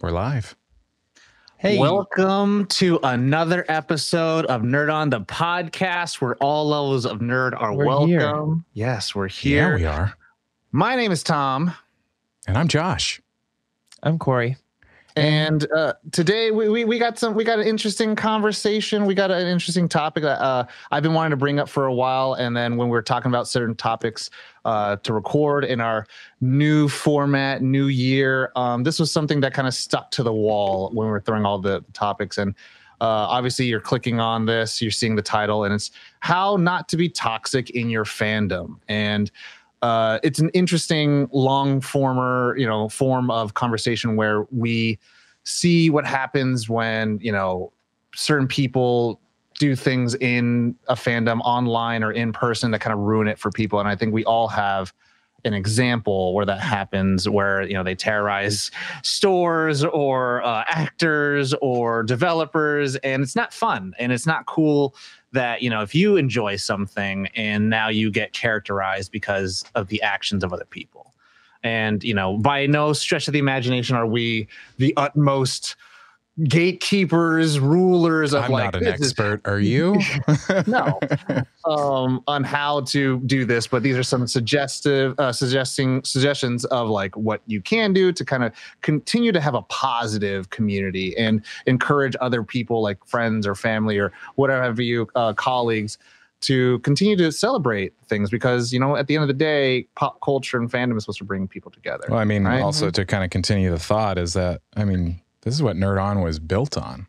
We're live. Hey, welcome to another episode of Nerd On, the podcast where all levels of nerd are welcome. Here. Yes, we're here. Yeah, we are. My name is Tom. And I'm Josh. I'm Corey. And today we got an interesting conversation. We got an interesting topic that I've been wanting to bring up for a while. And then when we're talking about certain topics to record in our new format, new year, this was something that kind of stuck to the wall when we were throwing all the topics. And obviously you're clicking on this, you're seeing the title, and it's how not to be toxic in your fandom. And it's an interesting long form of conversation where we see what happens when, certain people do things in a fandom online or in person that kind of ruin it for people. And I think we all have an example where that happens, where, they terrorize stores or actors or developers, and it's not fun and it's not cool that, if you enjoy something and now you get characterized because of the actions of other people. And, by no stretch of the imagination are we the utmost gatekeepers, rulers of I'm not an expert. Are you? No. On how to do this, but these are some suggestions of like what you can do to kind of continue to have a positive community and encourage other people, like friends or family or whatever you colleagues, to continue to celebrate things, because at the end of the day, pop culture and fandom is supposed to bring people together. Well, I mean, right? Also to kind of continue the thought is that, this is what Nerd On was built on.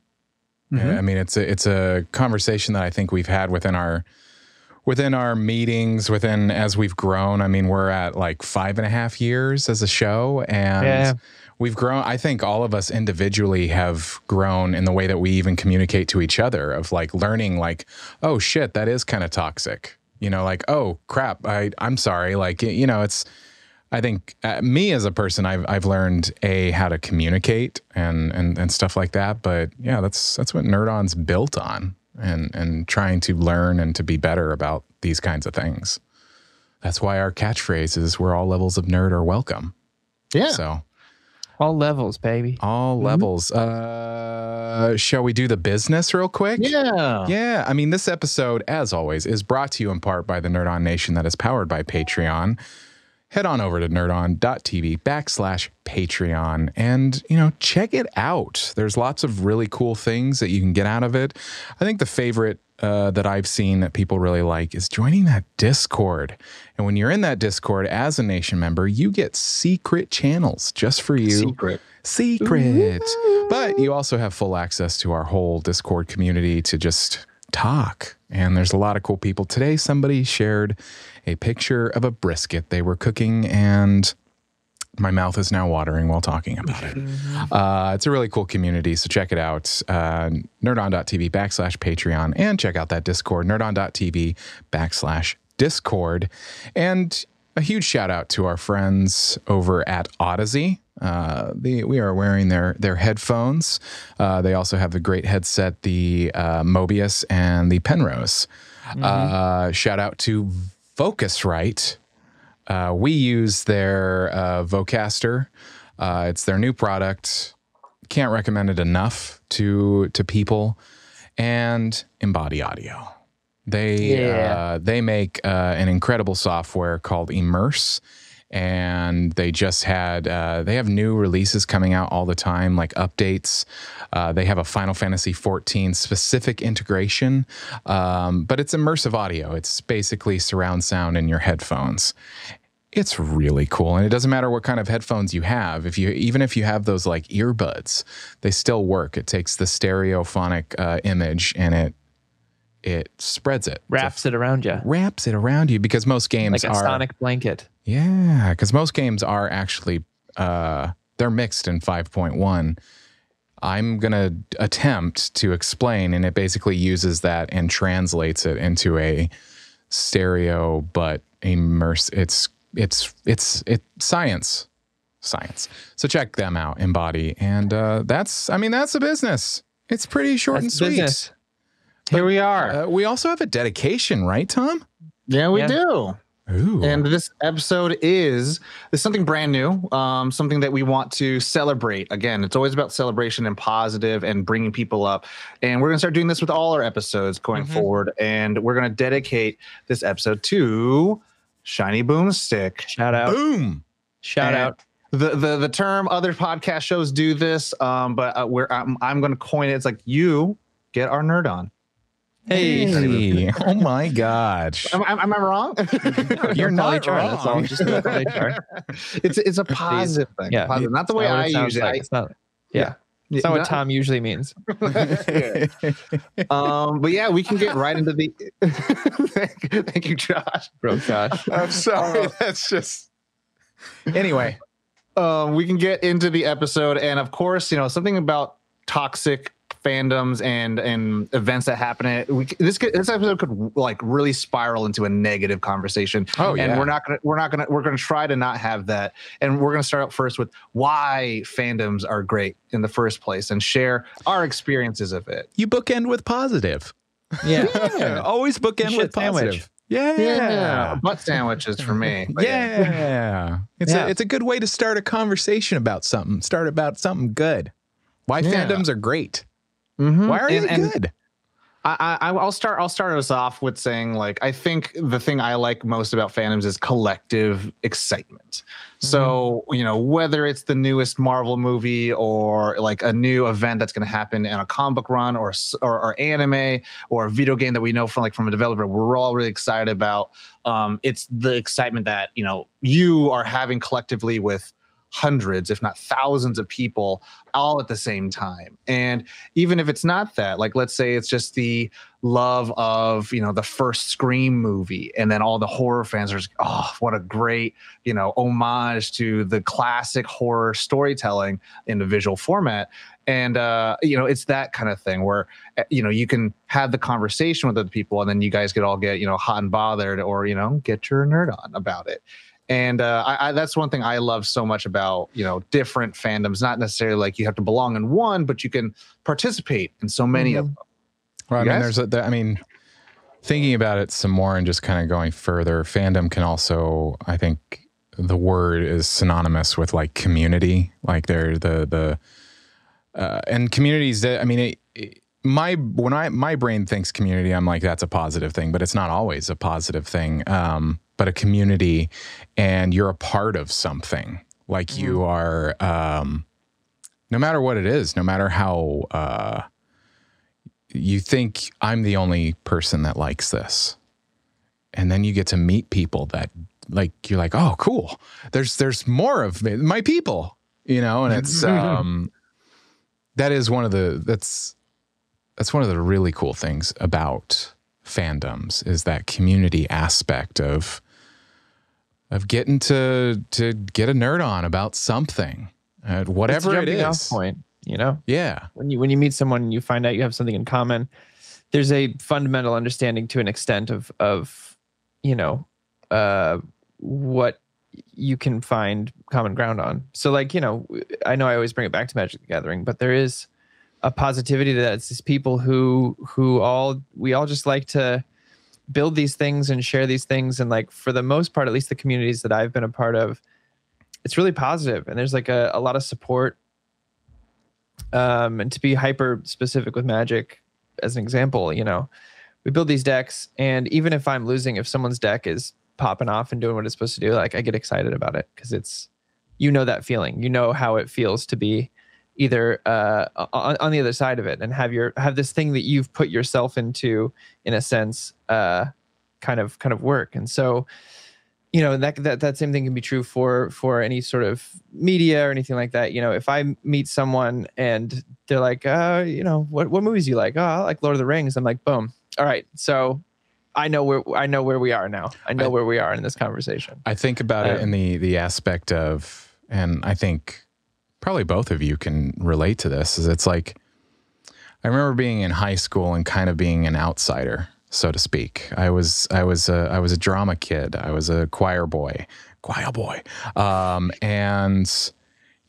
Mm-hmm. It's a conversation that I think we've had within our meetings, as we've grown. We're at like 5.5 years as a show, and we've grown. I think all of us individually have grown in the way that we even communicate to each other, of like learning, like, oh shit, that is kind of toxic. Like, oh crap, I'm sorry. Like, it's. I think me as a person, I've learned how to communicate and stuff like that. But yeah, that's what Nerd On's built on, and trying to learn and to be better about these kinds of things. That's why our catchphrase is "Where all levels of nerd are welcome." Yeah. So all levels, baby. All levels. Shall we do the business real quick? Yeah. Yeah. This episode, as always, is brought to you in part by the Nerd On Nation that is powered by Patreon. Head on over to nerdon.tv/Patreon and, check it out. There's lots of really cool things that you can get out of it. I think the favorite that I've seen that people really like is joining that Discord. And when you're in that Discord as a Nation member, you get secret channels just for you. Secret. But you also have full access to our whole Discord community to just talk. And there's a lot of cool people. Today, somebody shared a picture of a brisket they were cooking, and my mouth is now watering while talking about it. It's a really cool community, so check it out. Nerdon.tv/Patreon, and check out that Discord, nerdon.tv/Discord. And a huge shout out to our friends over at Odyssey. We are wearing their headphones. They also have the great headset, the Mobius and the Penrose. Shout out to Focusrite. We use their Vocaster. It's their new product. Can't recommend it enough to people. And Embody Audio. They make an incredible software called Immerse. And they just had, they have new releases coming out all the time, like updates. They have a Final Fantasy XIV specific integration, but it's immersive audio. It's basically surround sound in your headphones. It's really cool. And it doesn't matter what kind of headphones you have. Even if you have those like earbuds, they still work. It takes the stereophonic image and it spreads it. Wraps it around you. Wraps it around you, because most games like a sonic blanket. Yeah, because most games are actually, they're mixed in 5.1. I'm going to attempt to explain, and it basically uses that and translates it into a stereo, but it's science. So check them out, Embody. And that's a business. It's pretty short and sweet. Business. Here we are. We also have a dedication, right, Tom? Yeah, we do. Ooh. And this episode is something brand new, something that we want to celebrate. Again, it's always about celebration and positive and bringing people up. And we're going to start doing this with all our episodes going forward. And we're going to dedicate this episode to Shiny Boomstick. Shout out. Boom. Shout out. The term other podcast shows do this, but I'm going to coin it. It's like, you get our nerd on. Hey. Oh my gosh. Am I wrong? You're not Polychar, that's all. wrong. Just the polychar. It's a positive thing. Yeah. Positive. Not the way I use it. It's not. Yeah. It's not what Tom usually means. But yeah, we can get right into the. Thank you, Josh. Bro, Josh. I'm sorry. That's just. Anyway. We can get into the episode, and of course, something about toxic fandoms and events that happen. This episode could like really spiral into a negative conversation. Oh yeah. And we're gonna try to not have that. And we're gonna start out first with why fandoms are great in the first place and share our experiences of it. You bookend with positive. Yeah. Always bookend with positive. Sandwich. Yeah. Butt sandwiches for me. But Yeah. It's a good way to start a conversation about something. Start about something good. Why fandoms are great. Mm-hmm. Why are they good? I'll start us off with saying, like, I think the thing I like most about fandoms is collective excitement. So, whether it's the newest Marvel movie or like a new event that's going to happen in a comic book run or anime or a video game that we know from a developer, we're all really excited about. It's the excitement that, you are having collectively with hundreds, if not thousands of people all at the same time. And even if it's not that, like, let's say it's just the love of, the first Scream movie. And then all the horror fans are just, oh, what a great, homage to the classic horror storytelling in the visual format. And, it's that kind of thing where, you can have the conversation with other people and then you guys could all get, hot and bothered or, get your nerd on about it. And that's one thing I love so much about, different fandoms, not necessarily like you have to belong in one, but you can participate in so many of them. Well, thinking about it some more and just kind of going further, fandom can also, I think the word is synonymous with like community, like they're and communities that, my brain thinks community, I'm like, that's a positive thing, but it's not always a positive thing. But a community and you're a part of something, like you are, no matter what it is, no matter how you think I'm the only person that likes this. And then you get to meet people that like, you're like, oh, cool. There's more of my people, and it's, that is that's one of the really cool things about fandoms is that community aspect of getting to get a nerd on about something, whatever it is. Off point, Yeah. When you meet someone and you find out you have something in common, there's a fundamental understanding to an extent of what you can find common ground on. So like, I know I always bring it back to Magic the Gathering, but there is a positivity to that. It's these people who we all just like to build these things and share these things. And like, for the most part, at least the communities that I've been a part of, it's really positive. And there's like a lot of support. And to be hyper specific with Magic, as an example, we build these decks, and even if I'm losing, if someone's deck is popping off and doing what it's supposed to do, like I get excited about it because it's, that feeling, how it feels to be either on the other side of it and have this thing that you've put yourself into, in a sense, kind of work. And so, that same thing can be true for any sort of media or anything like that. If I meet someone and they're like, what movies do you like? Oh, I like Lord of the Rings. I'm like, boom. All right. So I know where we are now. I know where we are in this conversation. I think about it in the aspect of, and I think probably both of you can relate to this, is it's like, I remember being in high school and kind of being an outsider, so to speak. I was a drama kid. I was a choir boy. And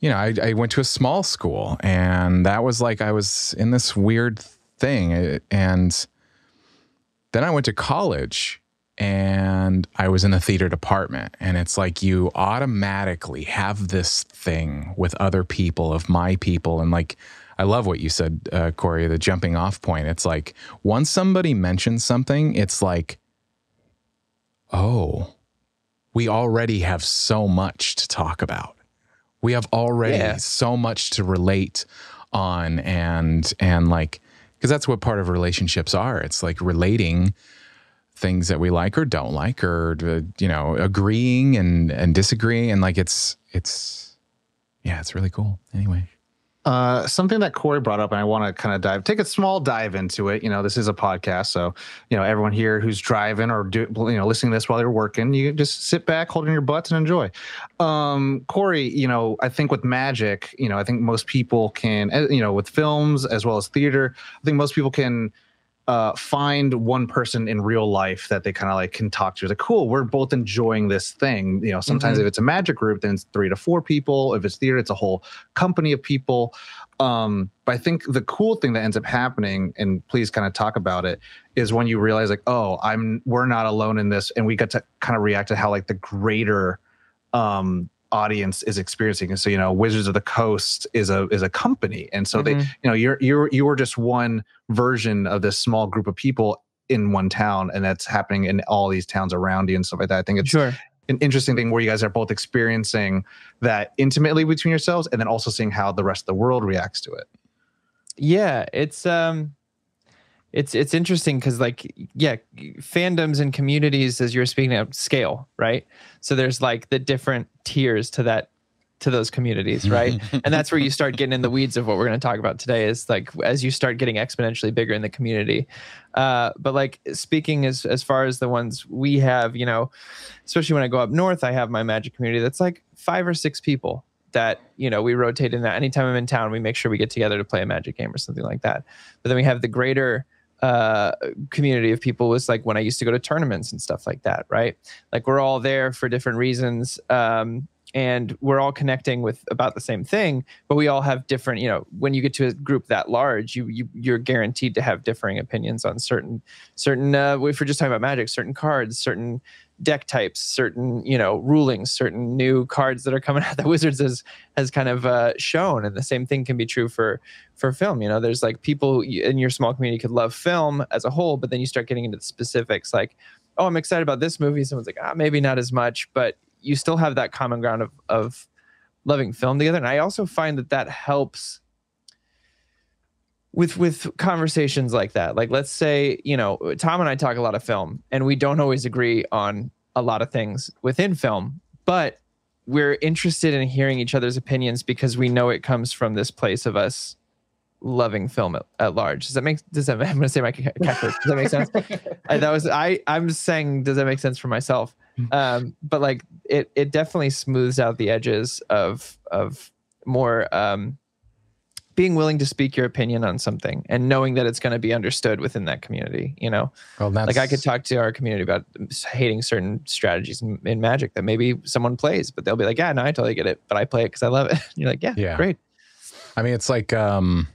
I went to a small school, and that was like, I was in this weird thing. And then I went to college, and I was in the theater department, and it's like you automatically have this thing with other people, of my people. And like, I love what you said, Corey, the jumping off point. It's like once somebody mentions something, it's like, oh, we already have so much to talk about. We have already so much to relate on, and like, because that's what part of relationships are. It's like relating things that we like or don't like, or, you know, agreeing and disagreeing. And like, it's really cool. Anyway. Something that Corey brought up, and I want to kind of take a small dive into it. You know, this is a podcast, so, you know, everyone here who's driving or listening to this while they're working, you just sit back, holding your butts, and enjoy. Corey, you know, I think with magic, you know, I think most people can, you know, with films as well as theater, I think most people can find one person in real life that they kind of like can talk to. It's like, cool, we're both enjoying this thing. You know, sometimes if it's a magic group, then it's 3 to 4 people. If it's theater, it's a whole company of people. But I think the cool thing that ends up happening, and please kind of talk about it, is when you realize like, oh, we're not alone in this, and we get to kind of react to how like the greater audience is experiencing. And so, you know, Wizards of the Coast is a company, and so they, you know, you were just one version of this small group of people in one town, and that's happening in all these towns around you and stuff like that. I think it's an interesting thing where you guys are both experiencing that intimately between yourselves, and then also seeing how the rest of the world reacts to it. Yeah, it's interesting because, like, yeah, fandoms and communities, as you were speaking of, scale, right? So there's like the different tiers to those communities, right? And that's where you start getting in the weeds of what we're going to talk about today, is like as you start getting exponentially bigger in the community. But like, speaking as far as the ones we have, you know, especially when I go up north, I have my magic community that's like 5 or 6 people that, you know, we rotate in that. Anytime I'm in town, we make sure we get together to play a magic game or something like that. But then we have the greater community of people, was like when I used to go to tournaments and stuff like that, right? Like, we're all there for different reasons, and we're all connecting with about the same thing, but we all have different, you know, when you get to a group that large, you're guaranteed to have differing opinions on certain if we're just talking about magic, certain cards, certain deck types, certain, you know, rulings, certain new cards that are coming out that Wizards has kind of shown. And the same thing can be true for film. You know, there's like people in your small community could love film as a whole, but then you start getting into the specifics, like, oh, I'm excited about this movie. Someone's like, maybe not as much, but you still have that common ground of loving film together. And I also find that helps with conversations like that. Like, let's say, you know, Tom and I talk a lot of film, and we don't always agree on a lot of things within film, but we're interested in hearing each other's opinions because we know it comes from this place of us loving film at large. I'm going to say my cat. Does that make sense? I'm saying, does that make sense for myself? But like, it definitely smooths out the edges of more being willing to speak your opinion on something and knowing that it's going to be understood within that community. You know, like I could talk to our community about hating certain strategies in Magic that maybe someone plays, but they'll be like, yeah, no, I totally get it, but I play it because I love it. And you're like, yeah, great. I mean, it's like, I'll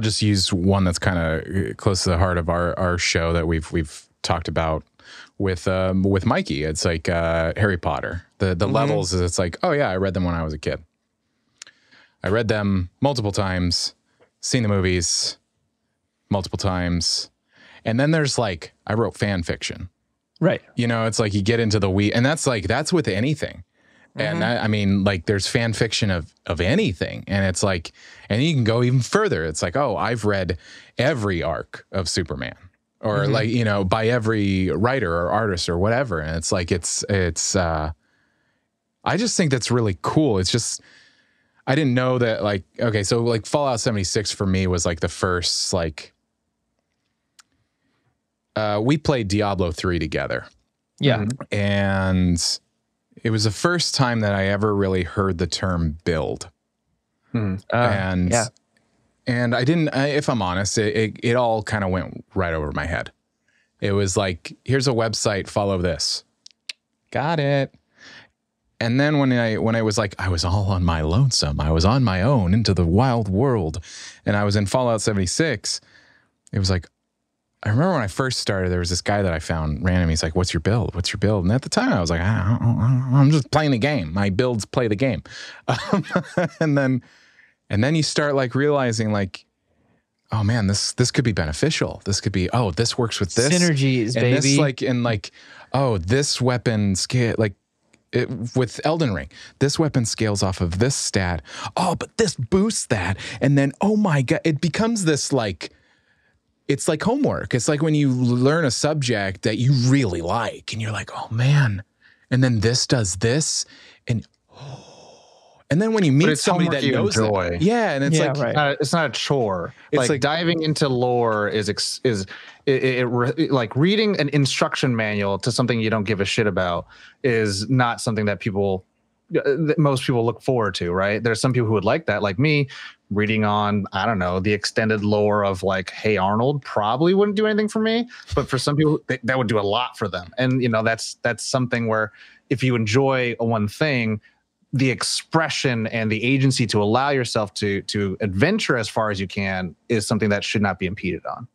just use one that's kind of close to the heart of our show that we've talked about with Mikey. It's like Harry Potter. The levels is, it's like, oh yeah, I read them when I was a kid. I read them multiple times, seen the movies multiple times. And then there's like, I wrote fan fiction. Right. You know, it's like you get into the and that's with anything. And that, I mean, like, there's fan fiction of anything. And it's like, and you can go even further. It's like, oh, I've read every arc of Superman, or like, you know, by every writer or artist or whatever. And it's like, I just think that's really cool. It's just, I didn't know that, like, okay, so like Fallout 76 for me was like the first, like, we played Diablo 3 together. Yeah. And it was the first time that I ever really heard the term build. And I didn't, if I'm honest, it all kind of went right over my head. It was like, here's a website, follow this. Got it. And then when I was like, I was all on my lonesome, I was on my own into the wild world, and I was in Fallout 76, it was like, I remember when I first started, there was this guy that I found random. He's like, "What's your build? What's your build?" And at the time, I was like, "I'm just playing the game. My builds play the game." and then you start like realizing like, oh man, this could be beneficial. This could be, oh, this works with this synergies, and baby. this like, oh, this weapon scale like. With Elden Ring, this weapon scales off of this stat. Oh, but this boosts that. And then, oh my God, it becomes this like, it's like homework. It's like when you learn a subject that you really like and you're like, oh man. And then this does this. And then when you meet somebody that knows that, yeah, and it's like, right. It's not a chore. It's like diving into lore is like reading an instruction manual to something you don't give a shit about is not something that most people look forward to, right? There's some people who would like that, like me, reading on, I don't know, the extended lore of like, Hey Arnold probably wouldn't do anything for me, but for some people that would do a lot for them. And that's something where if you enjoy one thing, the expression and the agency to allow yourself to adventure as far as you can is something that should not be impeded on.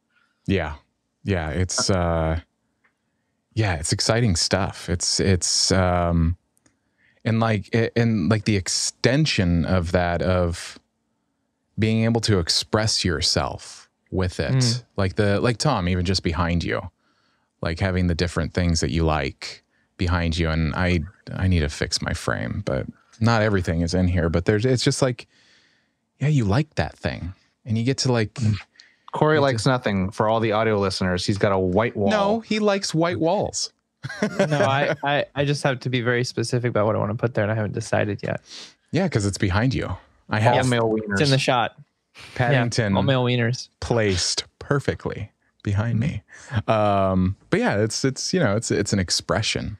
Yeah. It's exciting stuff. It's and like the extension of that, of being able to express yourself with it, like Tom, even just behind you, like having the different things that you like behind you. And I need to fix my frame, but not everything is in here, but it's just like, yeah, you like that thing and you get to like, Corey likes nothing. For all the audio listeners, he's got a white wall. No, he likes white walls. No, I just have to be very specific about what I want to put there, and I haven't decided yet. Yeah, because it's behind you. I have all male wieners. It's in the shot. Paddington, all male wieners placed perfectly behind me. But yeah, it's an expression.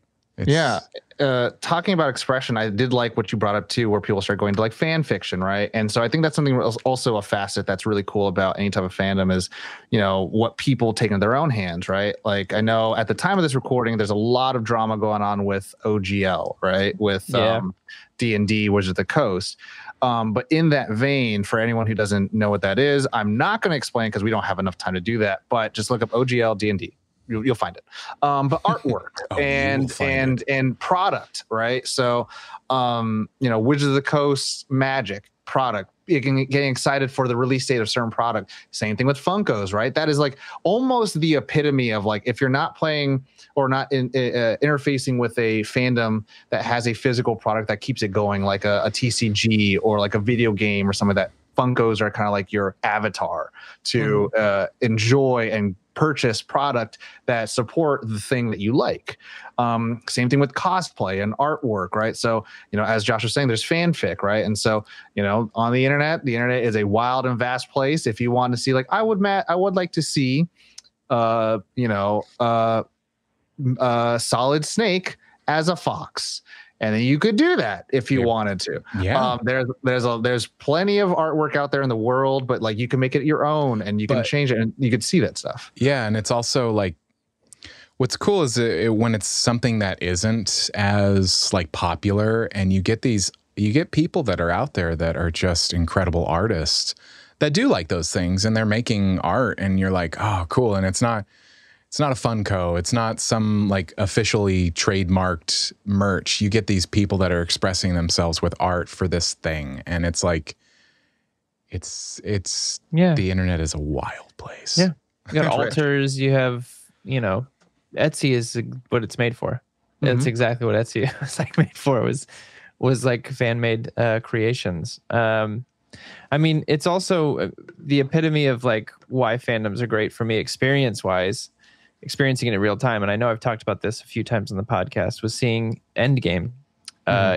Talking about expression, I did like what you brought up too, where people start going to like fan fiction, right? And so I think that's something also a facet that's really cool about any type of fandom is, what people take into their own hands, right? Like I know at the time of this recording, there's a lot of drama going on with OGL, right? With D&D, Wizards of the Coast. But in that vein, for anyone who doesn't know what that is, I'm not going to explain because we don't have enough time to do that. But just look up OGL D&D. You'll find it. But artwork and product, right? So, Wizards of the Coast magic product, getting excited for the release date of certain product. Same thing with Funkos, right? That is like almost the epitome of like, if you're not playing or not interfacing with a fandom that has a physical product that keeps it going, like a TCG or like a video game or something, that Funkos are kind of like your avatar to enjoy and purchase product that support the thing that you like. Same thing with cosplay and artwork, right? So, as Josh was saying, there's fanfic, right? And so, on the internet is a wild and vast place. If you want to see, like, I would like to see, Solid Snake as a fox. And then you could do that if you wanted to. Yeah. There's plenty of artwork out there in the world, but like you can make it your own and you can change it and you could see that stuff. Yeah, and it's also like, what's cool is when it's something that isn't as like popular, and you get people that are out there that are just incredible artists that do like those things, and they're making art, and you're like, oh, cool. And it's not a Funko. It's not some like officially trademarked merch. You get these people that are expressing themselves with art for this thing. And it's like, the internet is a wild place. Yeah. You got altars. You have, Etsy is what it's made for. That's exactly what Etsy was like made for. It was like fan made creations. I mean, it's also the epitome of like why fandoms are great for me experience wise. Experiencing it in real time, and I know I've talked about this a few times on the podcast, was seeing Endgame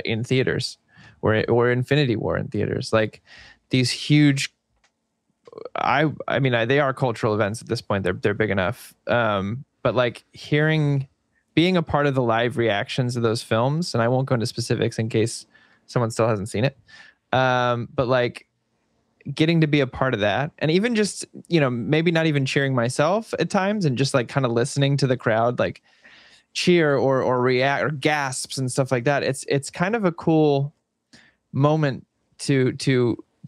in theaters or Infinity War in theaters. Like these huge, I mean, they are cultural events at this point. They're big enough. But like being a part of the live reactions of those films, and I won't go into specifics in case someone still hasn't seen it. But like getting to be a part of that, and even just, maybe not even cheering myself at times, and just like kind of listening to the crowd like cheer or react or gasps and stuff like that. It's kind of a cool moment to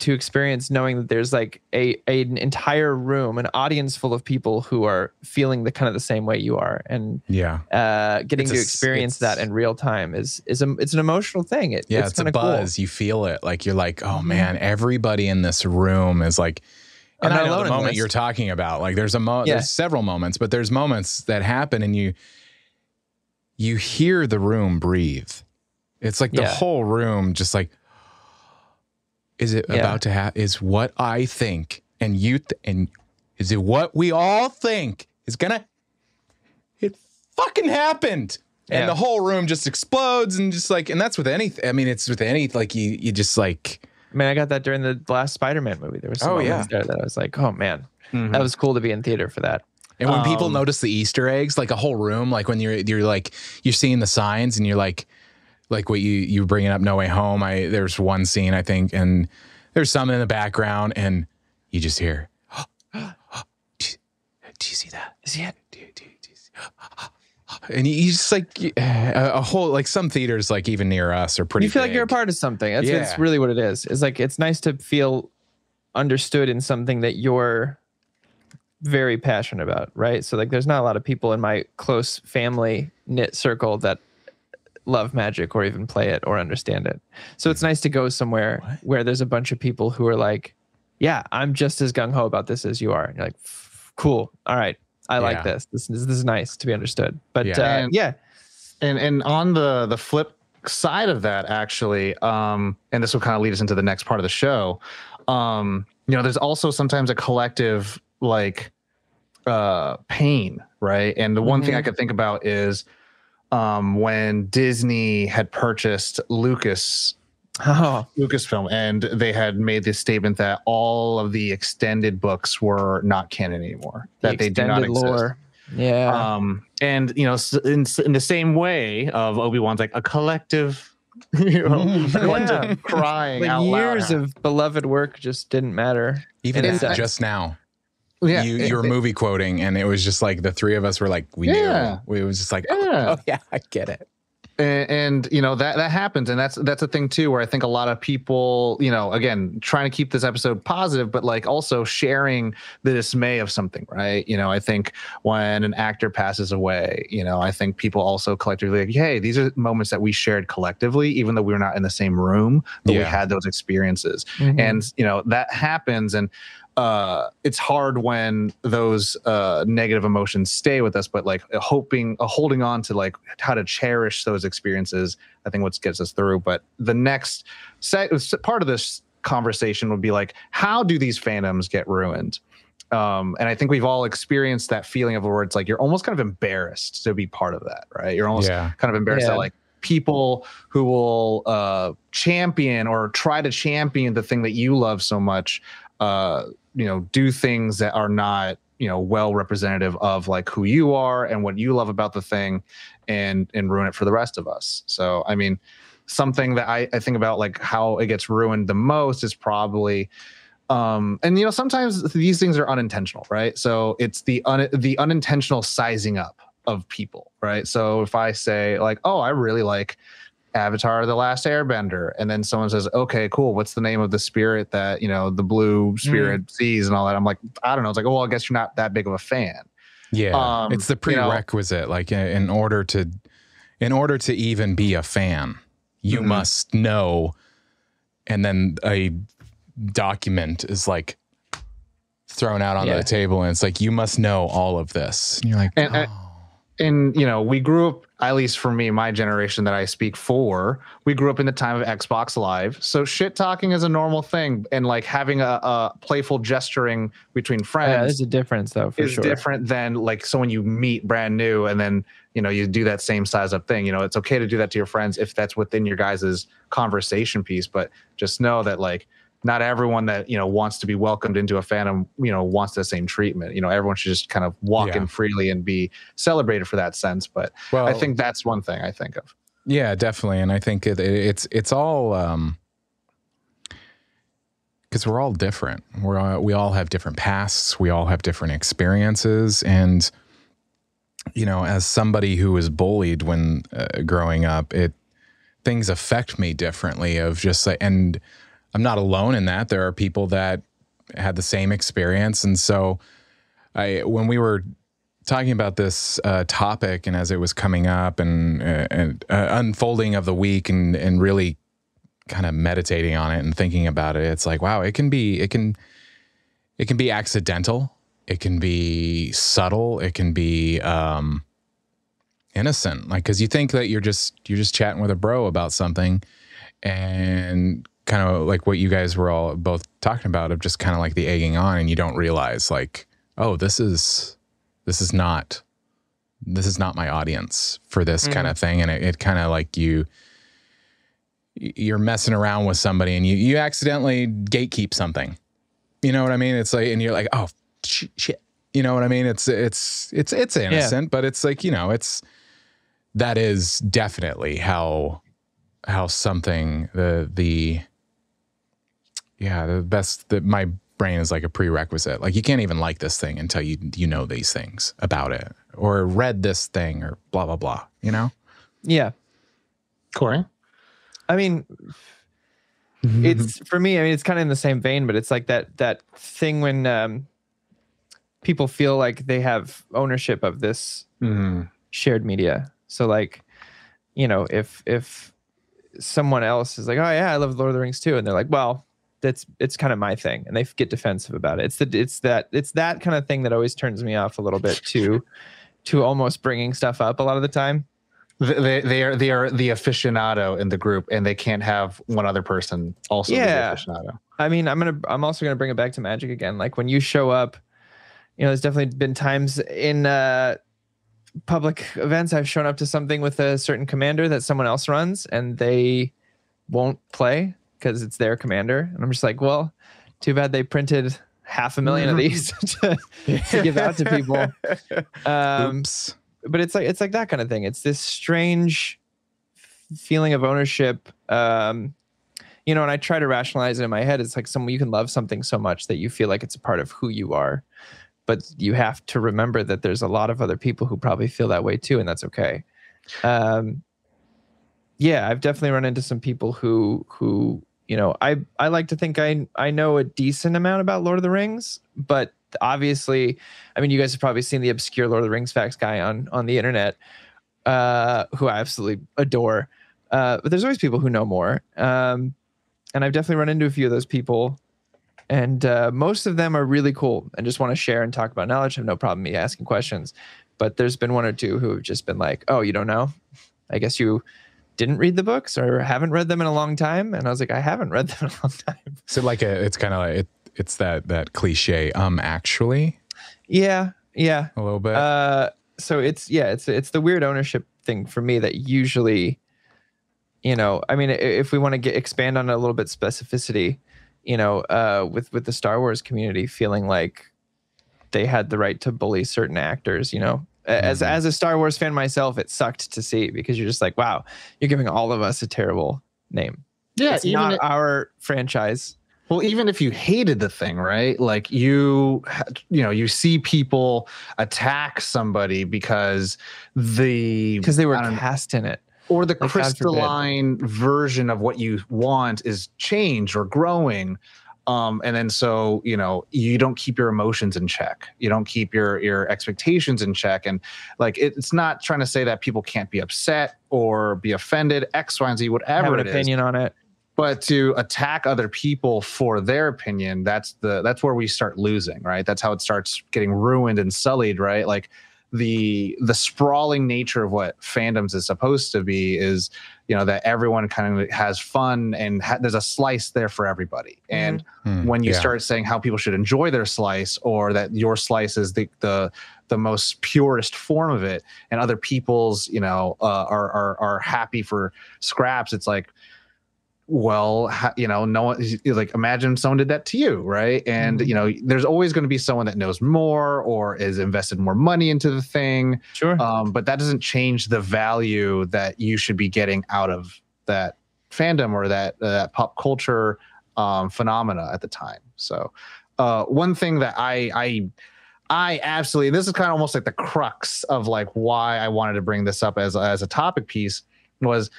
to experience knowing that there's like an entire room, an audience full of people who are feeling the same way you are, and getting to experience that in real time it's an emotional thing. It's a buzz. Cool. You feel it, like you're like, oh man, everybody in this room is like. And I know the moment you're talking about, like there's several moments, but there's moments that happen and you hear the room breathe. It's like the whole room just like, is it about to happen? Is what I think and and is it what we all think is gonna, it fucking happened. And the whole room just explodes and just like, and that's with anything. I mean, it's with any, like you just like. I mean, I got that during the last Spider-Man movie. There was some moments there that I was like, oh man, that was cool to be in theater for that. And when people notice the Easter eggs, like a whole room, like when you're like, you're seeing the signs and you're like what you bringing up No Way Home. There's one scene, I think, and there's some in the background and you just hear, do you see that? Is it? And you just like a whole, like some theaters, like even near us, are pretty. You feel big. like you're a part of something. That's really what it is. It's like, it's nice to feel understood in something that you're very passionate about, right? So like, there's not a lot of people in my close family knit circle that love Magic or even play it or understand it. So it's nice to go somewhere where there's a bunch of people who are like, yeah, I'm just as gung ho about this as you are. And you're like, cool, all right. I like this. This is nice to be understood. But and on the flip side of that, actually, and this will kind of lead us into the next part of the show. There's also sometimes a collective like pain, right? And the one thing I could think about is when Disney had purchased Lucasfilm, and they had made this statement that all of the extended books were not canon anymore, that they do not exist. Lore. Yeah. And in the same way of Obi-Wan's like a collective, collective crying like out loud. Years of beloved work just didn't matter. Even just now. Yeah, you were movie quoting, and it was just like the three of us were like, we knew. It was just like, oh yeah, I get it. And that happens, and that's a thing too, where I think a lot of people, again, trying to keep this episode positive, but like also sharing the dismay of something, right? I think when an actor passes away, I think people also collectively like, hey, these are moments that we shared collectively, even though we were not in the same room, but we had those experiences, and that happens, and it's hard when those negative emotions stay with us, but like holding on to like how to cherish those experiences, I think what gets us through. But the next part of this conversation would be like, how do these fandoms get ruined? And I think we've all experienced that feeling of where it's like you're almost kind of embarrassed to be part of that, right? You're almost kind of embarrassed that like people who will champion or try to champion the thing that you love so much do things that are not, well representative of like who you are and what you love about the thing, and ruin it for the rest of us. So, I mean, something that I think about like how it gets ruined the most is probably, and sometimes these things are unintentional, right? So it's the unintentional sizing up of people, right? So if I say like, oh, I really like Avatar: The Last Airbender, and then someone says, okay, cool, what's the name of the spirit that the blue spirit sees and all that, I'm like, I don't know. It's like, oh, well, I guess you're not that big of a fan. It's the prerequisite, like in order to even be a fan, you must know. And then a document is like thrown out on the table, and it's like, you must know all of this, and you're like, and we grew up, at least for me, my generation that I speak for, we grew up in the time of Xbox Live. So shit talking is a normal thing. And like having a playful gesturing between friends. Yeah, there's a difference though, for sure. Different than like someone you meet brand new and then, you do that same size up thing. It's okay to do that to your friends if that's within your guys' conversation piece. But just know that like, not everyone that, wants to be welcomed into a fandom, wants the same treatment. Everyone should just kind of walk in freely and be celebrated for that sense. But I think that's one thing I think of. Yeah, definitely. And I think it's all, because we're all different. We all have different pasts. We all have different experiences. And, as somebody who was bullied when growing up, things affect me differently of just like, and not alone in that. There are people that had the same experience. And so when we were talking about this topic, and as it was coming up and unfolding of the week, and really kind of meditating on it and thinking about it, it's like, wow, it can be accidental, it can be subtle, it can be innocent. Like, because you think that you're just chatting with a bro about something, and kind of like what you guys were all both talking about, of just kind of like the egging on, and you don't realize, like, oh, this is not my audience for this kind of thing. And it kind of like you're messing around with somebody, and you accidentally gatekeep something. You know what I mean? It's like, and you're like, oh shit. You know what I mean? It's innocent, but it's like, that is definitely how something the best, that my brain is like a prerequisite. Like, you can't even like this thing until you know these things about it, or read this thing, or blah blah blah. Yeah. Corey? I mean, it's, for me, I mean, it's kind of in the same vein, but it's like that thing when people feel like they have ownership of this shared media. So like, if someone else is like, oh yeah, I love Lord of the Rings too, and they're like, well, it's kind of my thing, and they get defensive about it. It's that kind of thing that always turns me off a little bit to almost bringing stuff up a lot of the time. They are the aficionado in the group, and they can't have one other person also be the aficionado. I mean, I'm also gonna bring it back to Magic again. Like, when you show up, there's definitely been times in public events I've shown up to something with a certain commander that someone else runs, and they won't play because it's their commander, and I'm just like, well, too bad they printed 500,000 of these to give out to people. Oops. But it's like that kind of thing. It's this strange feeling of ownership. And I try to rationalize it in my head. It's like you can love something so much that you feel like it's a part of who you are. But you have to remember that there's a lot of other people who probably feel that way too, and that's okay. I've definitely run into some people who I like to think I know a decent amount about Lord of the Rings, but obviously, I mean, you guys have probably seen the obscure Lord of the Rings facts guy on the internet, who I absolutely adore. But there's always people who know more. And I've definitely run into a few of those people. And most of them are really cool and just want to share and talk about knowledge. I have no problem me asking questions. But there's been one or two who have just been like, oh, you don't know? I guess you didn't read the books or haven't read them in a long time. And I was like, I haven't read them in a long time. So like it's kind of like it's that cliche. Actually, yeah, a little bit. So it's the weird ownership thing for me that usually, I mean, if we want to expand on it a little bit, specificity, with the Star Wars community feeling like they had the right to bully certain actors, As a Star Wars fan myself, it sucked to see, because you're just like, wow, you're giving all of us a terrible name. Yeah, it's not our franchise. Well, even if you hated the thing, right? Like you see people attack somebody because they were cast in it, or the crystalline version of what you want is changed or growing. And then so, you don't keep your emotions in check. You don't keep your expectations in check. And like, it's not trying to say that people can't be upset or be offended, X, Y, and Z, whatever have an opinion on it. But to attack other people for their opinion, that's where we start losing, right? That's how it starts getting ruined and sullied, right? Like the sprawling nature of what fandoms is supposed to be is, that everyone kind of has fun and there's a slice there for everybody. And when you start saying how people should enjoy their slice, or that your slice is the most purest form of it, and other people's, are happy for scraps, it's like, well, no one, like, imagine someone did that to you, right? And there's always going to be someone that knows more or is invested more money into the thing. Sure. But that doesn't change the value that you should be getting out of that fandom or that pop culture phenomena at the time. So one thing that I absolutely, this is kind of almost like the crux of like why I wanted to bring this up as a topic piece, was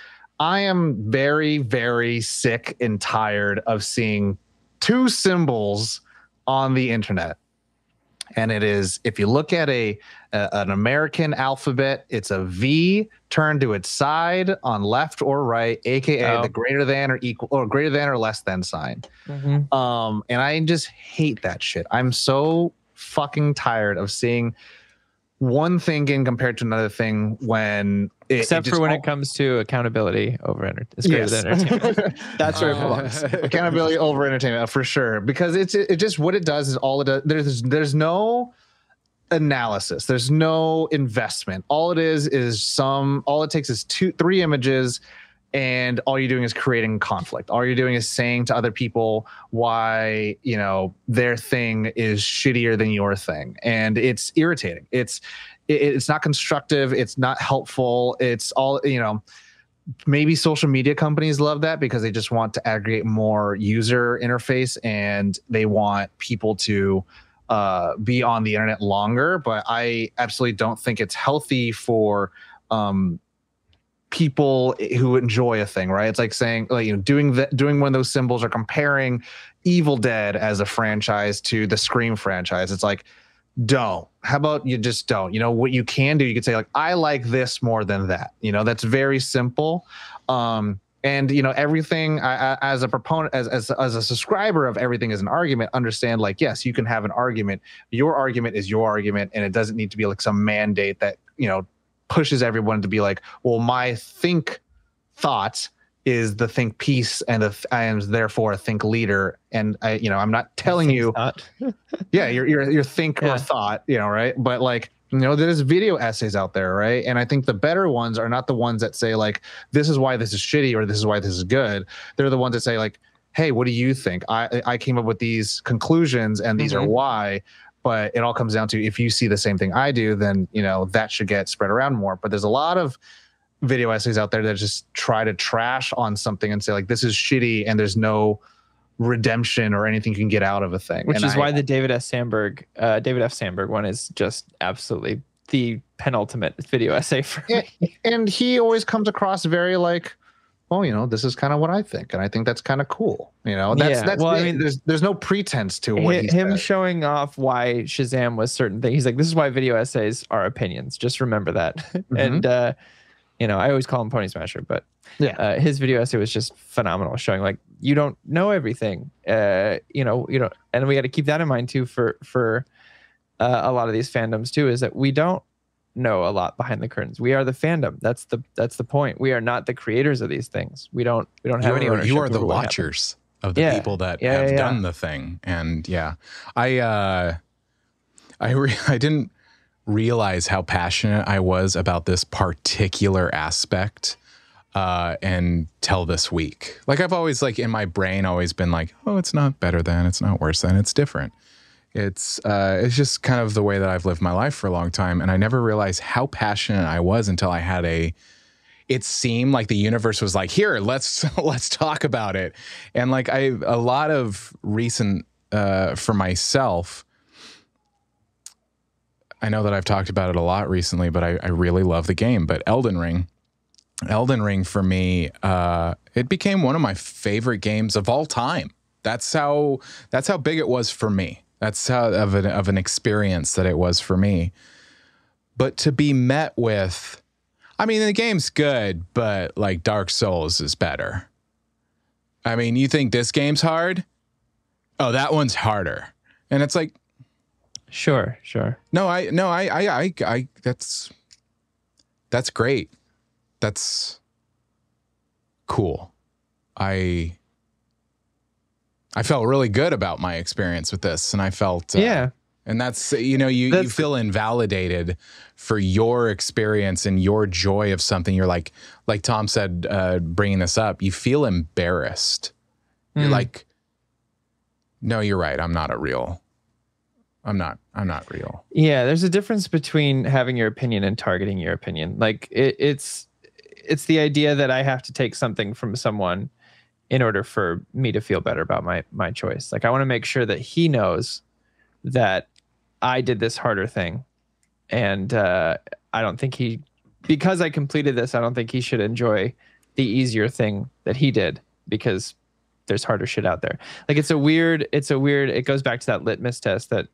I am very, very sick and tired of seeing two symbols on the internet. And it is, if you look at an American alphabet, it's a V turned to its side on left or right, aka the greater than or equal or greater than or less than sign. And I just hate that shit. I'm so fucking tired of seeing one thing getting compared to another thing when except for when it comes to accountability over it's greater than entertainment. That's where it belongs. Accountability over entertainment for sure, because it just what it does is all it does. There's no analysis, there's no investment. All it takes is 2-3 images, and all you're doing is creating conflict. All you're doing is saying to other people why, you know, their thing is shittier than your thing. And it's irritating. It's not constructive. It's not helpful. It's all, you know, maybe social media companies love that because they just want to aggregate more user interface and they want people to be on the internet longer. But I absolutely don't think it's healthy for people who enjoy a thing, right? It's like saying, like, you know, doing one of those symbols or comparing Evil Dead as a franchise to the Scream franchise. It's like, don't. How about you just don't? You know, what you can do, you could say like, I like this more than that. You know, that's very simple. And you know, everything as a proponent, as a subscriber of everything is an argument, understand like, yes, you can have an argument. Your argument is your argument, and it doesn't need to be like some mandate that, you know, pushes everyone to be like, well, my thought is the think piece, and I am therefore a think leader. And I, you know, I'm not telling you, yeah, your think or thought, you know, right? But like, you know, there's video essays out there, right? And I think the better ones are not the ones that say like, this is why this is shitty or this is why this is good. They're the ones that say like, hey, what do you think? I came up with these conclusions and these are why. But it all comes down to, if you see the same thing I do, then, you know, that should get spread around more. But there's a lot of video essays out there that just try to trash on something and say like, this is shitty and there's no redemption or anything you can get out of a thing. Which is why the David F. Sandberg one is just absolutely the penultimate video essay for me. And he always comes across very like, well, you know, this is kind of what I think, and I think that's kind of cool. You know, that's well, I mean, there's no pretense to what him showing off why Shazam was certain thing. He's like, this is why video essays are opinions. Just remember that. And you know, I always call him Pony Smasher, but his video essay was just phenomenal, showing like you don't know everything. You know, and we got to keep that in mind too for a lot of these fandoms too, is that we don't know a lot behind the curtains. We are the fandom. That's the point. We are not the creators of these things. We don't have any ownership. You are the watchers of the people that have done the thing. And I didn't realize how passionate I was about this particular aspect until this week. Like, I've always, like, in my brain always been like, oh, it's not better than, it's not worse than, it's different. It's just kind of the way that I've lived my life for a long time. And I never realized how passionate I was until I had it seemed like the universe was like, here, let's talk about it. And like a lot of recent, for myself, I know that I've talked about it a lot recently, but I really love the game. But Elden Ring for me, it became one of my favorite games of all time. That's how big it was for me. That's how of an experience that it was for me. But to be met with, I mean, the game's good, but like Dark Souls is better. I mean, you think this game's hard? Oh, that one's harder. And it's like, sure. No, I that's great. That's cool. I felt really good about my experience with this, and I felt and that's, you know, you feel invalidated for your experience and your joy of something. You're like Tom said, bringing this up, you feel embarrassed. You're like, no, you're right. I'm not real. Yeah, there's a difference between having your opinion and targeting your opinion. Like it's the idea that I have to take something from someone in order for me to feel better about my choice. Like, I want to make sure that he knows that I did this harder thing. And I don't think because I completed this, I don't think he should enjoy the easier thing that he did because there's harder shit out there. Like it's a weird, it goes back to that litmus test that,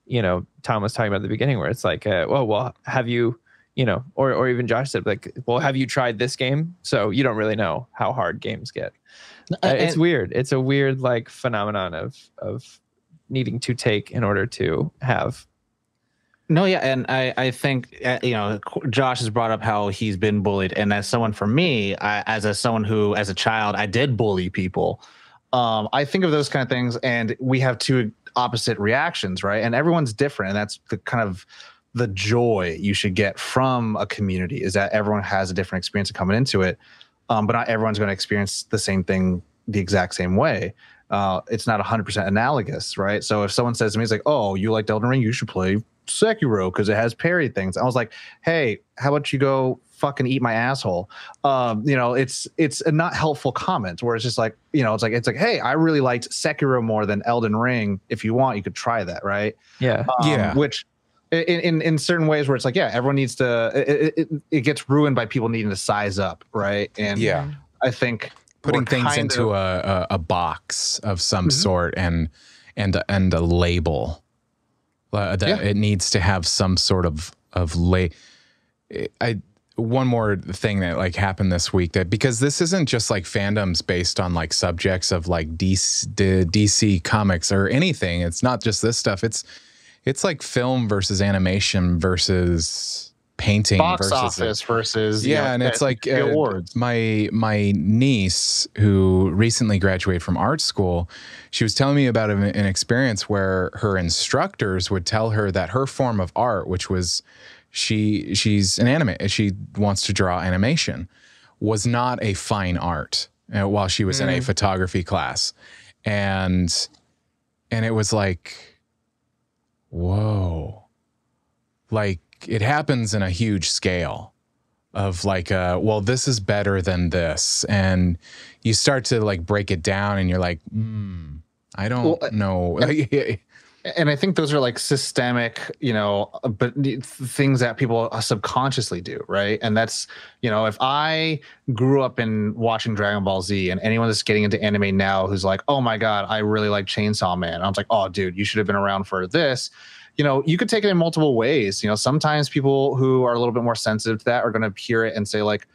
you know, Tom was talking about at the beginning where it's like, well, have you, you know, or even Josh said like, well, have you tried this game? So you don't really know how hard games get. It's weird. It's a weird like phenomenon of needing to take in order to have. No, yeah, and I think you know, Josh has brought up how he's been bullied, and as someone for me, someone who as a child I did bully people, I think of those kind of things, and we have two opposite reactions, right? And everyone's different, and that's the kind of the joy you should get from a community is that everyone has a different experience coming into it, but not everyone's going to experience the same thing the exact same way. It's not 100% analogous, right? So if someone says to me, it's like, oh, you liked Elden Ring, you should play Sekiro because it has parry things. I was like, hey, how about you go fucking eat my asshole? You know, it's a not helpful comment where it's just like, you know, it's like, hey, I really liked Sekiro more than Elden Ring. If you want, you could try that, right? Yeah. Which in certain ways where it's like, yeah, everyone needs to, it gets ruined by people needing to size up, right? And yeah, I think putting things into a box of some sort and a label. It needs to have some sort of one more thing that like happened this week, that because this isn't just like fandoms based on like subjects of like DC comics or anything. It's not just this stuff. It's like film versus animation versus painting box office versus and it's like awards. My niece who recently graduated from art school, she was telling me about an experience where her instructors would tell her that her form of art, which was she's an anime, she wants to draw animation, was not a fine art while she was in a photography class, and it was like, whoa, like it happens in a huge scale of like, well, this is better than this. And you start to like break it down and you're like, I don't know. And I think those are like systemic, you know, but things that people subconsciously do, right? And that's, you know, if I grew up in watching Dragon Ball Z and anyone that's getting into anime now who's like, oh my God, I really like Chainsaw Man. I was like, oh, dude, you should have been around for this. You know, you could take it in multiple ways. You know, sometimes people who are a little bit more sensitive to that are going to hear it and say like,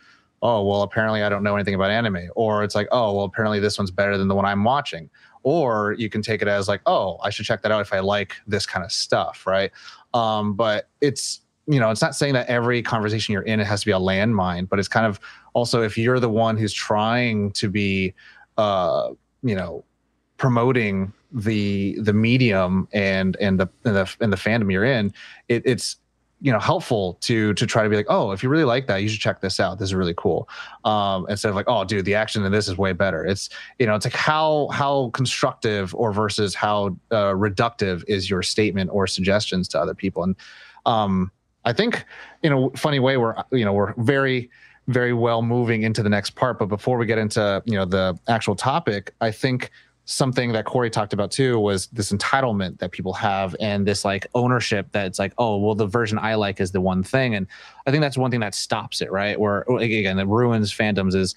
oh, well, apparently I don't know anything about anime. Or it's like, oh, well, apparently this one's better than the one I'm watching. Or you can take it as like, oh, I should check that out if I like this kind of stuff, right? But it's, you know, it's not saying that every conversation you're in, it has to be a landmine, but it's kind of also if you're the one who's trying to be, you know, promoting the medium and the fandom you're in, it's, you know, helpful to try to be like, oh, if you really like that, you should check this out. This is really cool. Instead of like, oh, dude, the action in this is way better. It's, you know, it's like how constructive or versus how reductive is your statement or suggestions to other people. And I think in a funny way, we're very, very well moving into the next part. But before we get into, you know, the actual topic, I think something that Corey talked about too was this entitlement that people have and this like ownership that it's like, oh, well, the version I like is the one thing. And I think that's one thing that stops it, right? Where again, that ruins fandoms is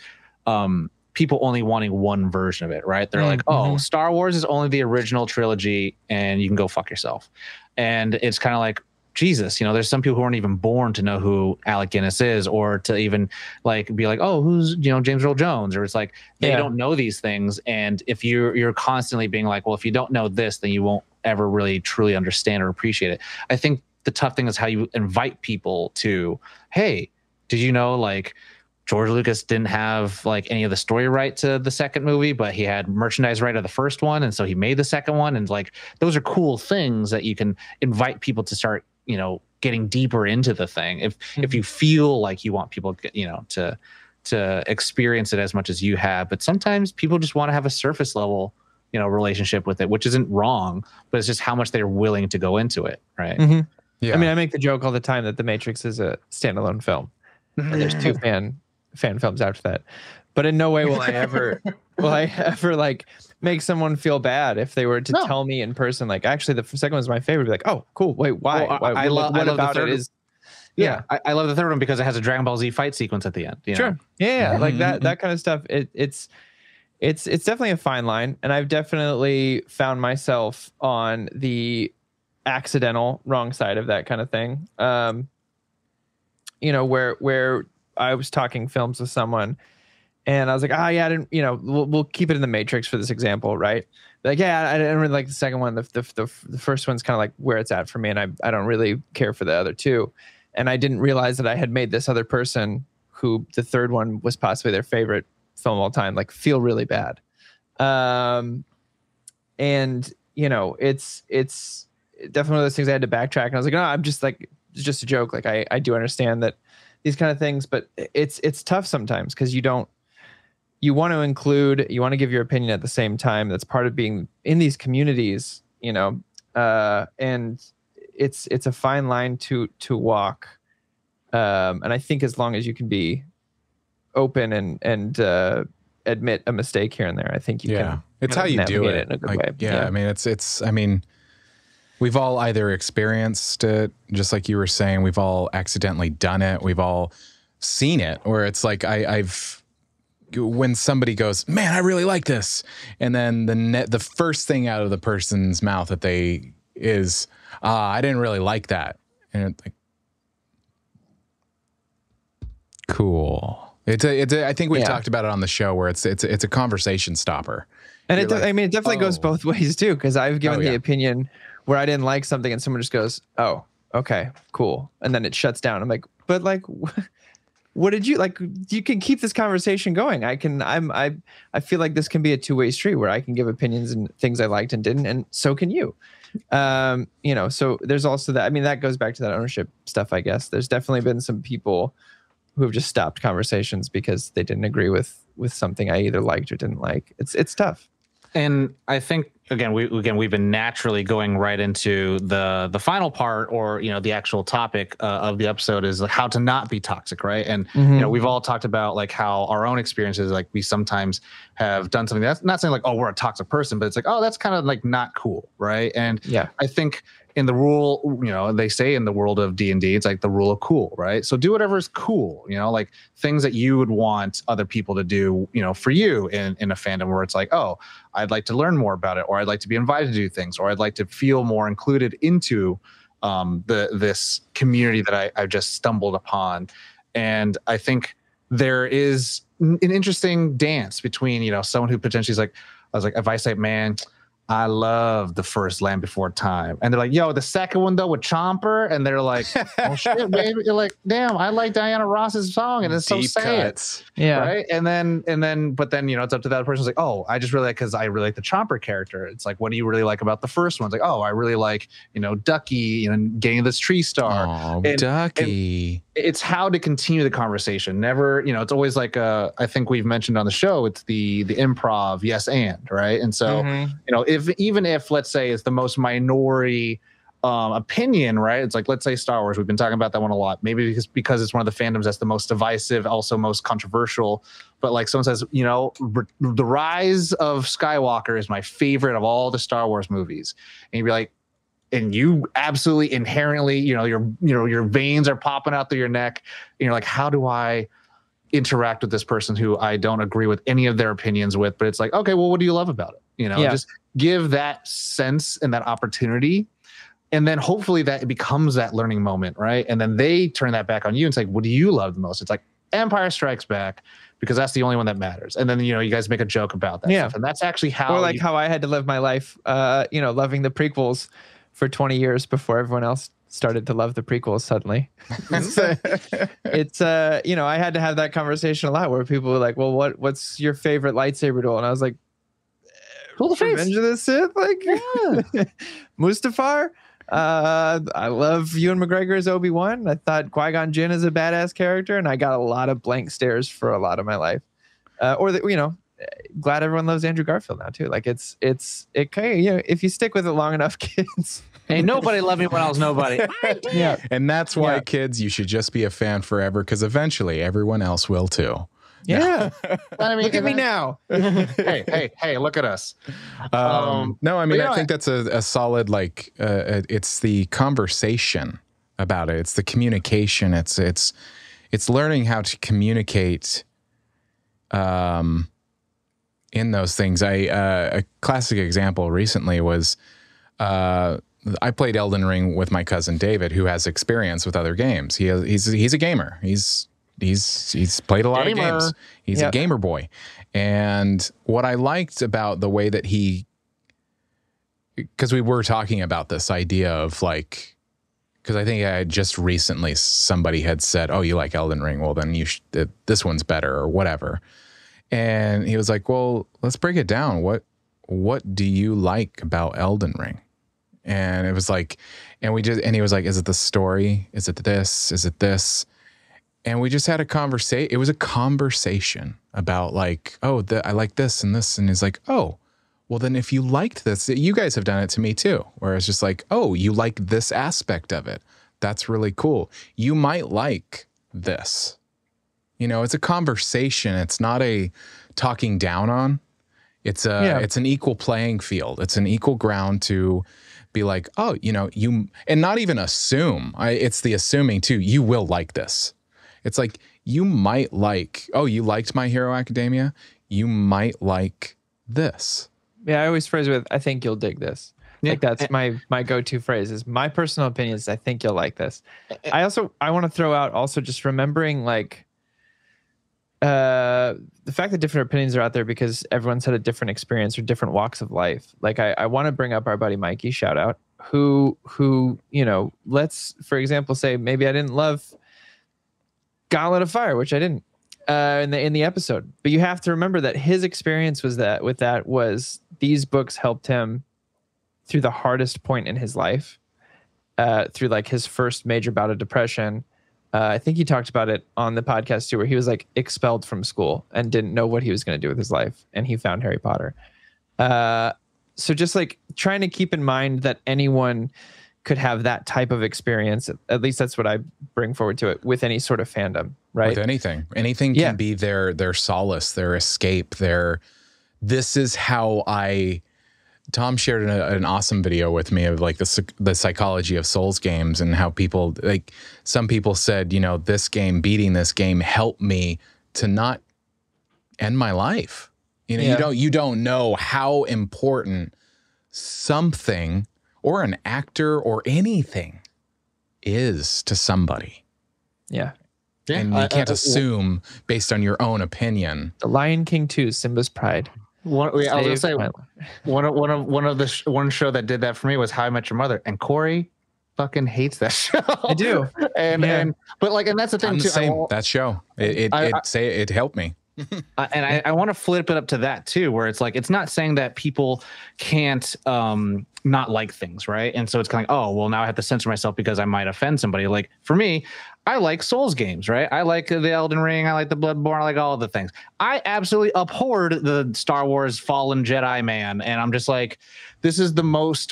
people only wanting one version of it, right? They're like, oh, Star Wars is only the original trilogy and you can go fuck yourself. And it's kind of like, Jesus, you know, there's some people who aren't even born to know who Alec Guinness is, or to even like be like, oh, who's, you know, James Earl Jones, or it's like they don't know these things. And if you're constantly being like, well, if you don't know this, then you won't ever really truly understand or appreciate it. I think the tough thing is how you invite people to, hey, did you know like George Lucas didn't have like any of the story right to the second movie, but he had merchandise right of the first one, and so he made the second one. And like those are cool things that you can invite people to start, you know, getting deeper into the thing. If you feel like you want people, you know, to experience it as much as you have, but sometimes people just want to have a surface level, you know, relationship with it, which isn't wrong, but it's just how much they're willing to go into it, right? Yeah. I mean, I make the joke all the time that The Matrix is a standalone film, and there's two fan films after that. But in no way will I ever like make someone feel bad if they were to tell me in person, like, actually the second one's my favorite. Be like, oh, cool. Wait, why? Well, what about it is? Yeah, I love the third one because it has a Dragon Ball Z fight sequence at the end. You know? Sure. Yeah, like that kind of stuff. It's definitely a fine line, and I've definitely found myself on the accidental wrong side of that kind of thing. You know, where I was talking films with someone, and I was like, oh yeah, I didn't. You know, we'll keep it in the Matrix for this example, right? Like, yeah, I didn't really like the second one. The first one's kind of like where it's at for me, and I don't really care for the other two. And I didn't realize that I had made this other person, who the third one was possibly their favorite film of all time, like feel really bad. And you know, it's definitely one of those things I had to backtrack. And I was like, no, I'm just like, it's just a joke. Like I do understand that these kind of things, but it's tough sometimes because you want to include, you want to give your opinion at the same time. That's part of being in these communities, you know, and it's a fine line to walk. And I think as long as you can be open and admit a mistake here and there, I think you can. It's how you do it in a good like, way. Yeah, I mean, I mean, we've all either experienced it, just like you were saying, we've all accidentally done it. We've all seen it, where it's like when somebody goes, man, I really like this. And then the first thing out of the person's mouth that they is, I didn't really like that. And it's like, cool. I think we've talked about it on the show where it's a conversation stopper. And it definitely goes both ways too. Cause I've given the opinion where I didn't like something and someone just goes, oh, okay, cool. And then it shuts down. I'm like, but like, what did you like? You can keep this conversation going. I feel like this can be a two-way street where I can give opinions and things I liked and didn't, and so can you. You know, so there's also that. I mean, that goes back to that ownership stuff, I guess. There's definitely been some people who have just stopped conversations because they didn't agree with something I either liked or didn't like. It's tough. And I think we've been naturally going right into the final part, or you know, the actual topic of the episode is how to not be toxic, right? And you know, we've all talked about like how our own experiences, like we sometimes have done something that's not saying like, oh, we're a toxic person, but it's like, oh, that's kind of like not cool, right? And I think in the rule, you know, they say in the world of D&D, it's like the rule of cool, right? So do whatever is cool, you know, like things that you would want other people to do, you know, for you in a fandom, where it's like, oh, I'd like to learn more about it, or I'd like to be invited to do things, or I'd like to feel more included into this community that I've just stumbled upon. And I think there is an interesting dance between, you know, someone who potentially is like, I was like, if I say, man, I love the first Land Before Time, and they're like, yo, the second one though with Chomper, and they're like, oh shit, baby, you're like, damn, I like Diana Ross's song, and it's so sad, right? And then, but then, you know, it's up to that person's like, oh, I just really like, because I really like the Chomper character. It's like, what do you really like about the first one? It's like, oh, I really like, you know, Ducky, you know, getting this tree star. Oh, Ducky. And it's how to continue the conversation. Never, you know, it's always like I think we've mentioned on the show, it's the improv yes and, right? And so, you know, even if let's say it's the most minority opinion, right? It's like, let's say Star Wars, we've been talking about that one a lot, maybe because it's one of the fandoms that's the most divisive, also most controversial. But like someone says, you know, the Rise of Skywalker is my favorite of all the Star Wars movies, and you'd be like, and you absolutely inherently, you know, your veins are popping out through your neck, and you're like, how do I interact with this person who I don't agree with any of their opinions with? But it's like, okay, well, what do you love about it? You know, just give that sense and that opportunity, and then hopefully that it becomes that learning moment, right? And then they turn that back on you and say, what do you love the most? It's like Empire Strikes Back, because that's the only one that matters. And then, you know, you guys make a joke about that stuff, and that's actually how, or like how I had to live my life, you know, loving the prequels for 20 years before everyone else started to love the prequels suddenly. It's you know, I had to have that conversation a lot where people were like, well, what's your favorite lightsaber duel? And I was like, Revenge of the Sith, like Mustafar. I love Ewan McGregor as Obi-Wan. I thought Qui-Gon Jinn is a badass character, and I got a lot of blank stares for a lot of my life. You know, glad everyone loves Andrew Garfield now too. Like it kind of, you know, if you stick with it long enough, kids. Ain't nobody loved me when I was nobody. Yeah, and that's why, kids, you should just be a fan forever, because eventually everyone else will too. Yeah. I mean, look at me now. hey, look at us. No, I mean, I think that's a solid, like, it's the conversation about it. It's the communication. It's learning how to communicate in those things. A classic example recently was I played Elden Ring with my cousin David, who has experience with other games. He's a gamer. He's played a lot of games. He's a gamer boy. And what I liked about the way that because we were talking about this idea of like, because I think I had just recently somebody had said, "Oh, you like Elden Ring? Well, then this one's better," or whatever. And he was like, "Well, let's break it down. What do you like about Elden Ring?" And it was like, and he was like, "Is it the story? Is it this? Is it this?" And we just had a conversation. It was a conversation about like, "Oh, I like this and this." And he's like, "Oh, well then if you liked this, you guys have done it to me too." Where it's just like, "Oh, you like this aspect of it. That's really cool. You might like this." It's a conversation. It's not a talking down on. It's an equal playing field. It's an equal ground to be like, "Oh, you," and not even assume. It's the assuming too. You will like this. It's like, you might like, "Oh, you liked My Hero Academia? You might like this." Yeah, I always phrase it with, "I think you'll dig this." Yeah. Like that's my go-to phrase is, my personal opinion is, "I think you'll like this." I want to throw out also just remembering like the fact that different opinions are out there because everyone's had a different experience or different walks of life. Like I want to bring up our buddy Mikey, shout out, who let's, for example, say maybe I didn't love Gauntlet of Fire, which I didn't in the episode. But you have to remember that his experience was these books helped him through the hardest point in his life, through like his first major bout of depression. I think he talked about it on the podcast too, where he was like expelled from school and didn't know what he was going to do with his life, and he found Harry Potter. So just like trying to keep in mind that anyone could have that type of experience. At least that's what I bring forward to it with any sort of fandom, right? With anything can be their solace, their escape, this is how Tom shared an awesome video with me of like the psychology of Souls games and how people, like some people said, beating this game helped me to not end my life. You don't know how important something or an actor or anything is to somebody. Yeah. And you can't assume based on your own opinion. The Lion King 2, Simba's Pride. I was gonna say one show that did that for me was How I Met Your Mother, and Corey fucking hates that show. I do, and that's the thing I'm too. The same. That show it helped me. And I want to flip it up to that too, where it's like, it's not saying that people can't not like things, right? And so it's kind of like, oh, well, now I have to censor myself because I might offend somebody. Like for me, I like Souls games, right? I like the Elden Ring, I like the Bloodborne, I like all of the things. I absolutely abhorred the Star Wars Fallen Jedi man, and I'm just like, this is the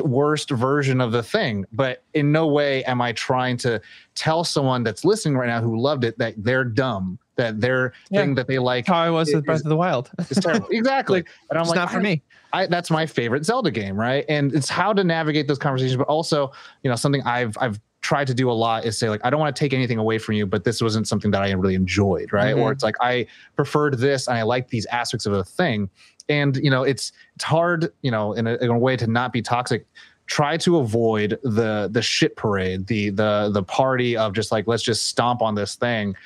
worst version of the thing. But in no way am I trying to tell someone that's listening right now who loved it that they're dumb, that their thing that they like. How I was with Breath of the Wild. It's terrible. Exactly. And I'm it's like, not for me. That's my favorite Zelda game, right? And it's how to navigate those conversations, but also, something I've tried to do a lot is say, like, I don't want to take anything away from you, but this wasn't something that I really enjoyed, right? Mm-hmm. Or it's like, I preferred this and I like these aspects of the thing. And, it's hard, in a way to not be toxic. Try to avoid the shit parade, the party of just like, let's just stomp on this thing.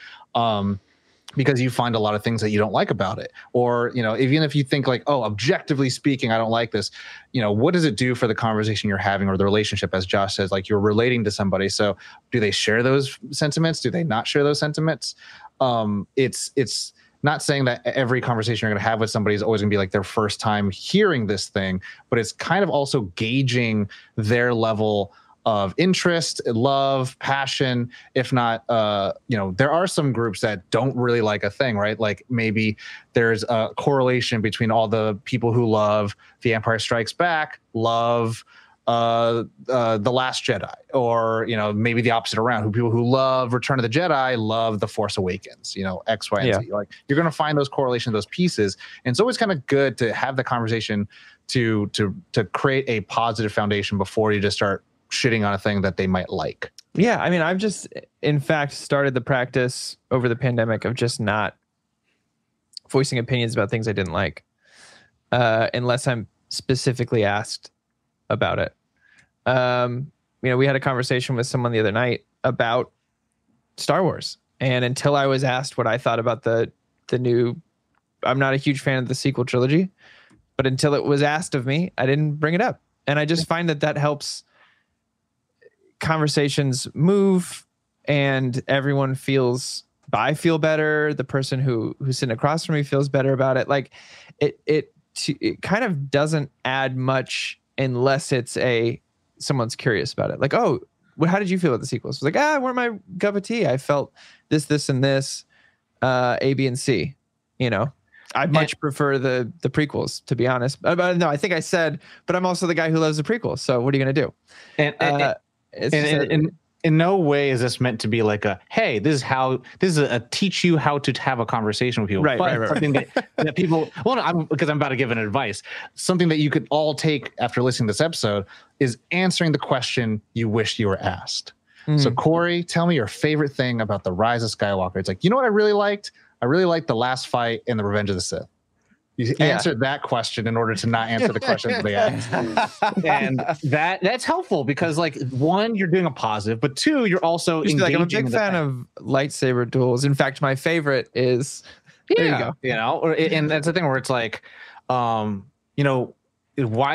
Because you find a lot of things that you don't like about it. Or, even if you think like, oh, objectively speaking, I don't like this, what does it do for the conversation you're having or the relationship? As Josh says, like, you're relating to somebody. So do they share those sentiments? Do they not share those sentiments? It's not saying that every conversation you're going to have with somebody is always going to be like their first time hearing this thing, but it's kind of also gauging their level of interest, love, passion. If not, there are some groups that don't really like a thing, right? Like maybe there's a correlation between all the people who love The Empire Strikes Back, love The Last Jedi, or maybe the opposite around. People who love Return of the Jedi love The Force Awakens. X, Y, and Z. Like, you're going to find those correlations, those pieces, and it's always kind of good to have the conversation to create a positive foundation before you just start shitting on a thing that they might like. Yeah, I mean, I've just, in fact, started the practice over the pandemic of just not voicing opinions about things I didn't like, unless I'm specifically asked about it. We had a conversation with someone the other night about Star Wars, and until I was asked what I thought about the new, I'm not a huge fan of the sequel trilogy, but until it was asked of me, I didn't bring it up. And I just find that helps conversations move, and everyone feels, I feel better. The person who's sitting across from me feels better about it. Like it kind of doesn't add much unless it's someone's curious about it. Like, oh, how did you feel about the sequels? It's like, weren't my cup of tea. I felt this, and this, A, B, and C. I much prefer the prequels, to be honest. But no, I think I said, but I'm also the guy who loves the prequels. So what are you going to do? And in no way is this meant to be like hey, this is a teach you how to have a conversation with people. Right. Something that people, because I'm about to give an advice. Something that you could all take after listening to this episode is answering the question you wish you were asked. So Corey, tell me your favorite thing about The Rise of Skywalker. It's like, you know what I really liked? I really liked the last fight in The Revenge of the Sith. You answered that question in order to not answer the questions they asked. And that's helpful because, like, one, you're doing a positive, but two, you're also engaging. Like, I'm a big fan of lightsaber duels. In fact, my favorite is, there you go. And that's the thing where it's like, why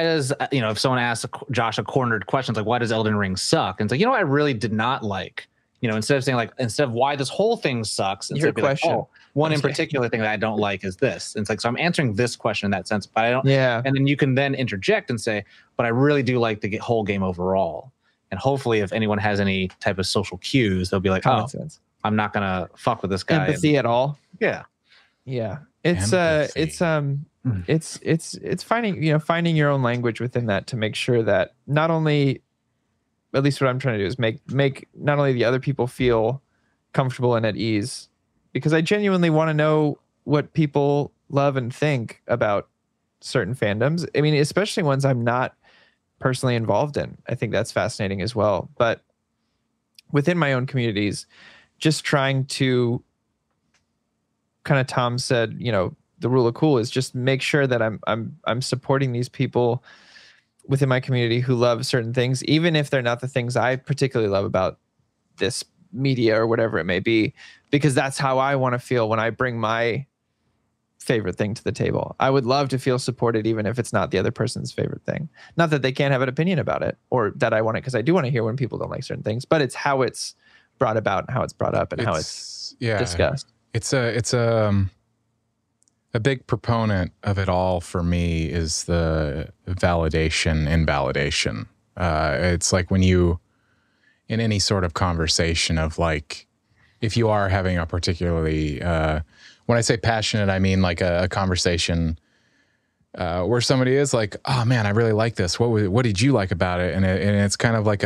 does, if someone asks Josh a cornered question, it's like, why does Elden Ring suck? And it's like, I really did not like, instead of saying instead of why this whole thing sucks, instead of question. One in particular thing that I don't like is this. And it's like, so I'm answering this question in that sense, but I don't. Yeah. And then you can then interject and say, but I really do like the whole game overall. And hopefully if anyone has any type of social cues, they'll be like, I'm not going to fuck with this guy. Empathy at all. Yeah. Yeah. It's finding your own language within that to make sure that not only, at least what I'm trying to do is make not only the other people feel comfortable and at ease, because I genuinely want to know what people love and think about certain fandoms. I mean, especially ones I'm not personally involved in. I think that's fascinating as well. But within my own communities, just trying to, kind of Tom said, the rule of cool is just make sure that I'm supporting these people within my community who love certain things, even if they're not the things I particularly love about this media or whatever it may be, because that's how I want to feel when I bring my favorite thing to the table. I would love to feel supported, even if it's not the other person's favorite thing. Not that they can't have an opinion about it, or that I want it, because I do want to hear when people don't like certain things, but it's how it's brought about and how it's brought up and how it's discussed. It's a big proponent of it all for me is the validation, invalidation. It's like when you, in any sort of conversation of like, if you are having a particularly, when I say passionate, I mean like a conversation where somebody is like, oh man, I really like this. What did you like about it? And it's kind of like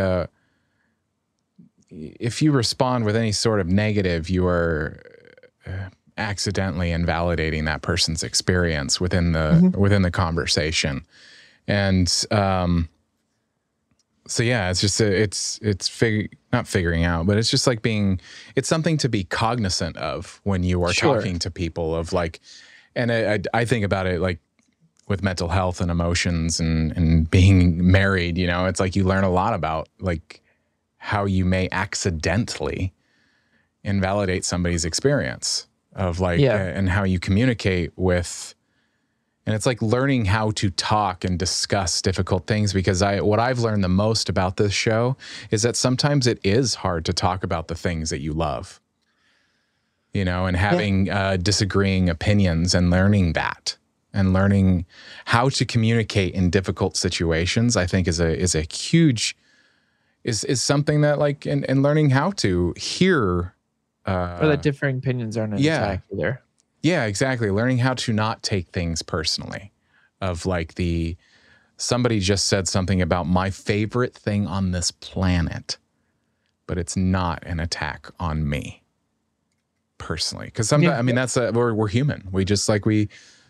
if you respond with any sort of negative, you are accidentally invalidating that person's experience within the conversation. And so yeah, it's just not figuring out, but it's just like it's something to be cognizant of when you are talking to people of like, and I think about it like with mental health and emotions and being married, it's like you learn a lot about like how you may accidentally invalidate somebody's experience of like, and how you communicate with, and it's like learning how to talk and discuss difficult things, because what I've learned the most about this show is that sometimes it is hard to talk about the things that you love, and having disagreeing opinions and learning that and learning how to communicate in difficult situations, I think is a huge, is something that like, and learning how to hear, or that differing opinions aren't an attack either. Yeah, exactly. Learning how to not take things personally, of like somebody just said something about my favorite thing on this planet, but it's not an attack on me personally. Because sometimes, I mean, that's we're human. We just like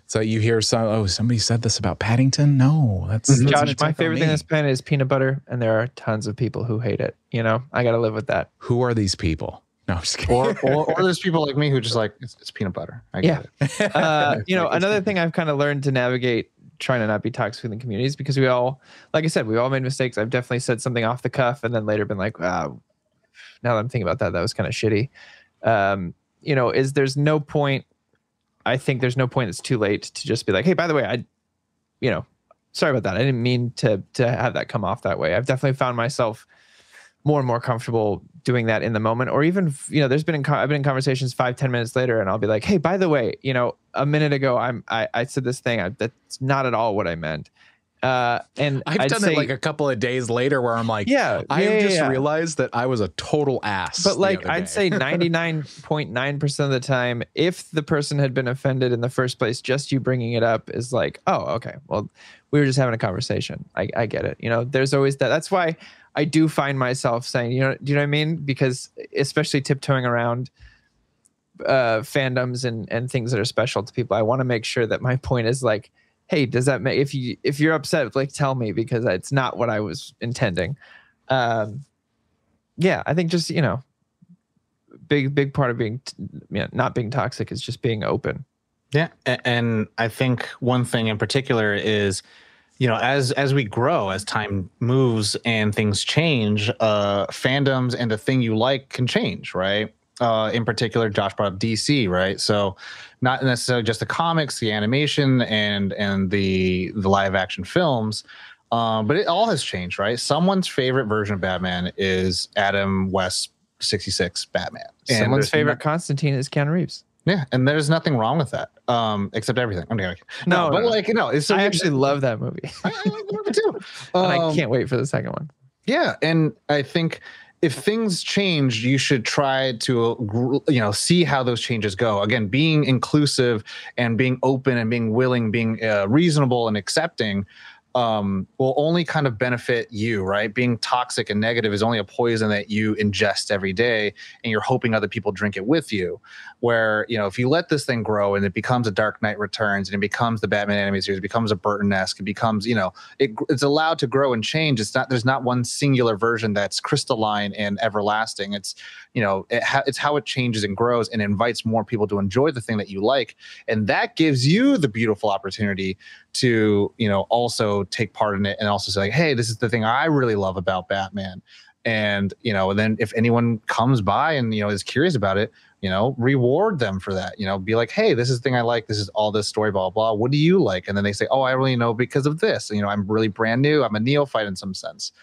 So you hear somebody said this about Paddington? No, that's Josh, my favorite thing in this pen is peanut butter, and there are tons of people who hate it. You know, I got to live with that. Who are these people? No, I'm just kidding. Or there's people like me who just like, it's peanut butter. I get it. You know, another thing I've kind of learned to navigate trying to not be toxic in the communities, because we all, like I said, we all made mistakes. I've definitely said something off the cuff and then later been like, wow, now that I'm thinking about that, that was kind of shitty. You know, there's no point. I think there's no point. It's too late to just be like, hey, by the way, sorry about that. I didn't mean to have that come off that way. I've definitely found myself more and more comfortable doing that in the moment, or even, you know, I've been in conversations 5-10 minutes later, and I'll be like, hey, by the way, you know, a minute ago, I said this thing. That's not at all what I meant. And I've done it like a couple of days later where I'm like, I just realized that I was a total ass. But like, I'd say 99.9% of the time, if the person had been offended in the first place, just you bringing it up is like, oh, okay, well, we were just having a conversation. I get it. You know, there's always that. That's why I do find myself saying, you know, do you know what I mean? Because especially tiptoeing around fandoms and things that are special to people, I want to make sure that my point is like, hey, does that make, if you're upset, like, tell me, because it's not what I was intending. I think just, you know, big part of being, not being toxic is just being open. Yeah. And I think one thing in particular is, you know, as we grow, as time moves and things change, fandoms and the thing you like can change, right? In particular, Josh brought up DC, right? So not necessarily just the comics, the animation, and the live action films, but it all has changed, right? Someone's favorite version of Batman is Adam West 66 Batman. Someone's favorite Constantine is Keanu Reeves. Yeah, and there's nothing wrong with that, except everything. Okay. No, but like, no, it's so I actually love that movie. I like the movie too. And I can't wait for the second one. Yeah, and I think if things change, you should try to, you know, see how those changes go. Again, being inclusive and being open and being willing, being reasonable and accepting will only kind of benefit you, right? Being toxic and negative is only a poison that you ingest every day, and you're hoping other people drink it with you. Where, you know, if you let this thing grow and it becomes a Dark Knight Returns and it becomes the Batman animated series, it becomes a Burton-esque, it becomes, you know, it's allowed to grow and change. There's not one singular version that's crystalline and everlasting. It's, you know, it's how it changes and grows and invites more people to enjoy the thing that you like. And that gives you the beautiful opportunity to, you know, also take part in it and also say, like, hey, this is the thing I really love about Batman. And, you know, and then if anyone comes by and, you know, is curious about it, you know, reward them for that, you know, be like, hey, this is the thing I like. This is all this story, blah, blah, blah. What do you like? And then they say, oh, I really know because of this. And, you know, I'm really brand new. I'm a neophyte in some sense.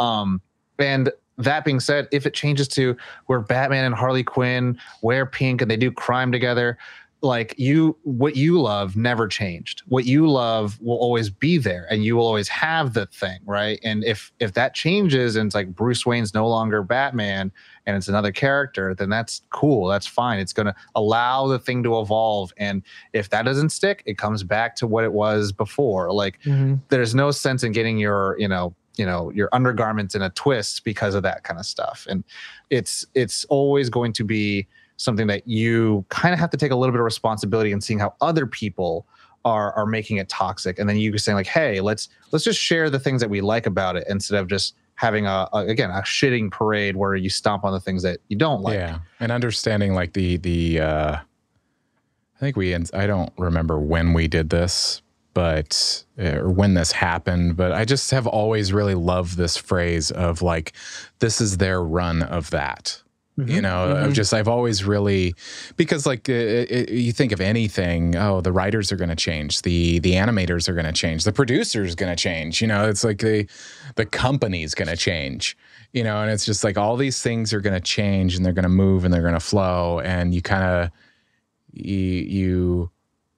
And that being said, if it changes to where Batman and Harley Quinn wear pink and they do crime together, like, what you love never changed. What you love will always be there, and you will always have the thing, right? And if that changes and it's like Bruce Wayne's no longer Batman and it's another character, then that's cool. That's fine. It's going to allow the thing to evolve. And if that doesn't stick, it comes back to what it was before. Like, there's no sense in getting your, you know, your undergarments in a twist because of that kind of stuff. And it's always going to be something that you kind of have to take a little bit of responsibility in seeing how other people are making it toxic. And then you saying like, hey, let's just share the things that we like about it instead of just having a shitting parade where you stomp on the things that you don't like. Yeah. And understanding like I don't remember when we did this, but or when this happened, but I just have always really loved this phrase of like, this is their run of that. You know, I've always really, because like you think of anything, oh, the writers are going to change, the animators are going to change, the producer is going to change, you know, it's like the company's going to change, you know, and it's just like all these things are going to change and they're going to move and they're going to flow, and you kind of, you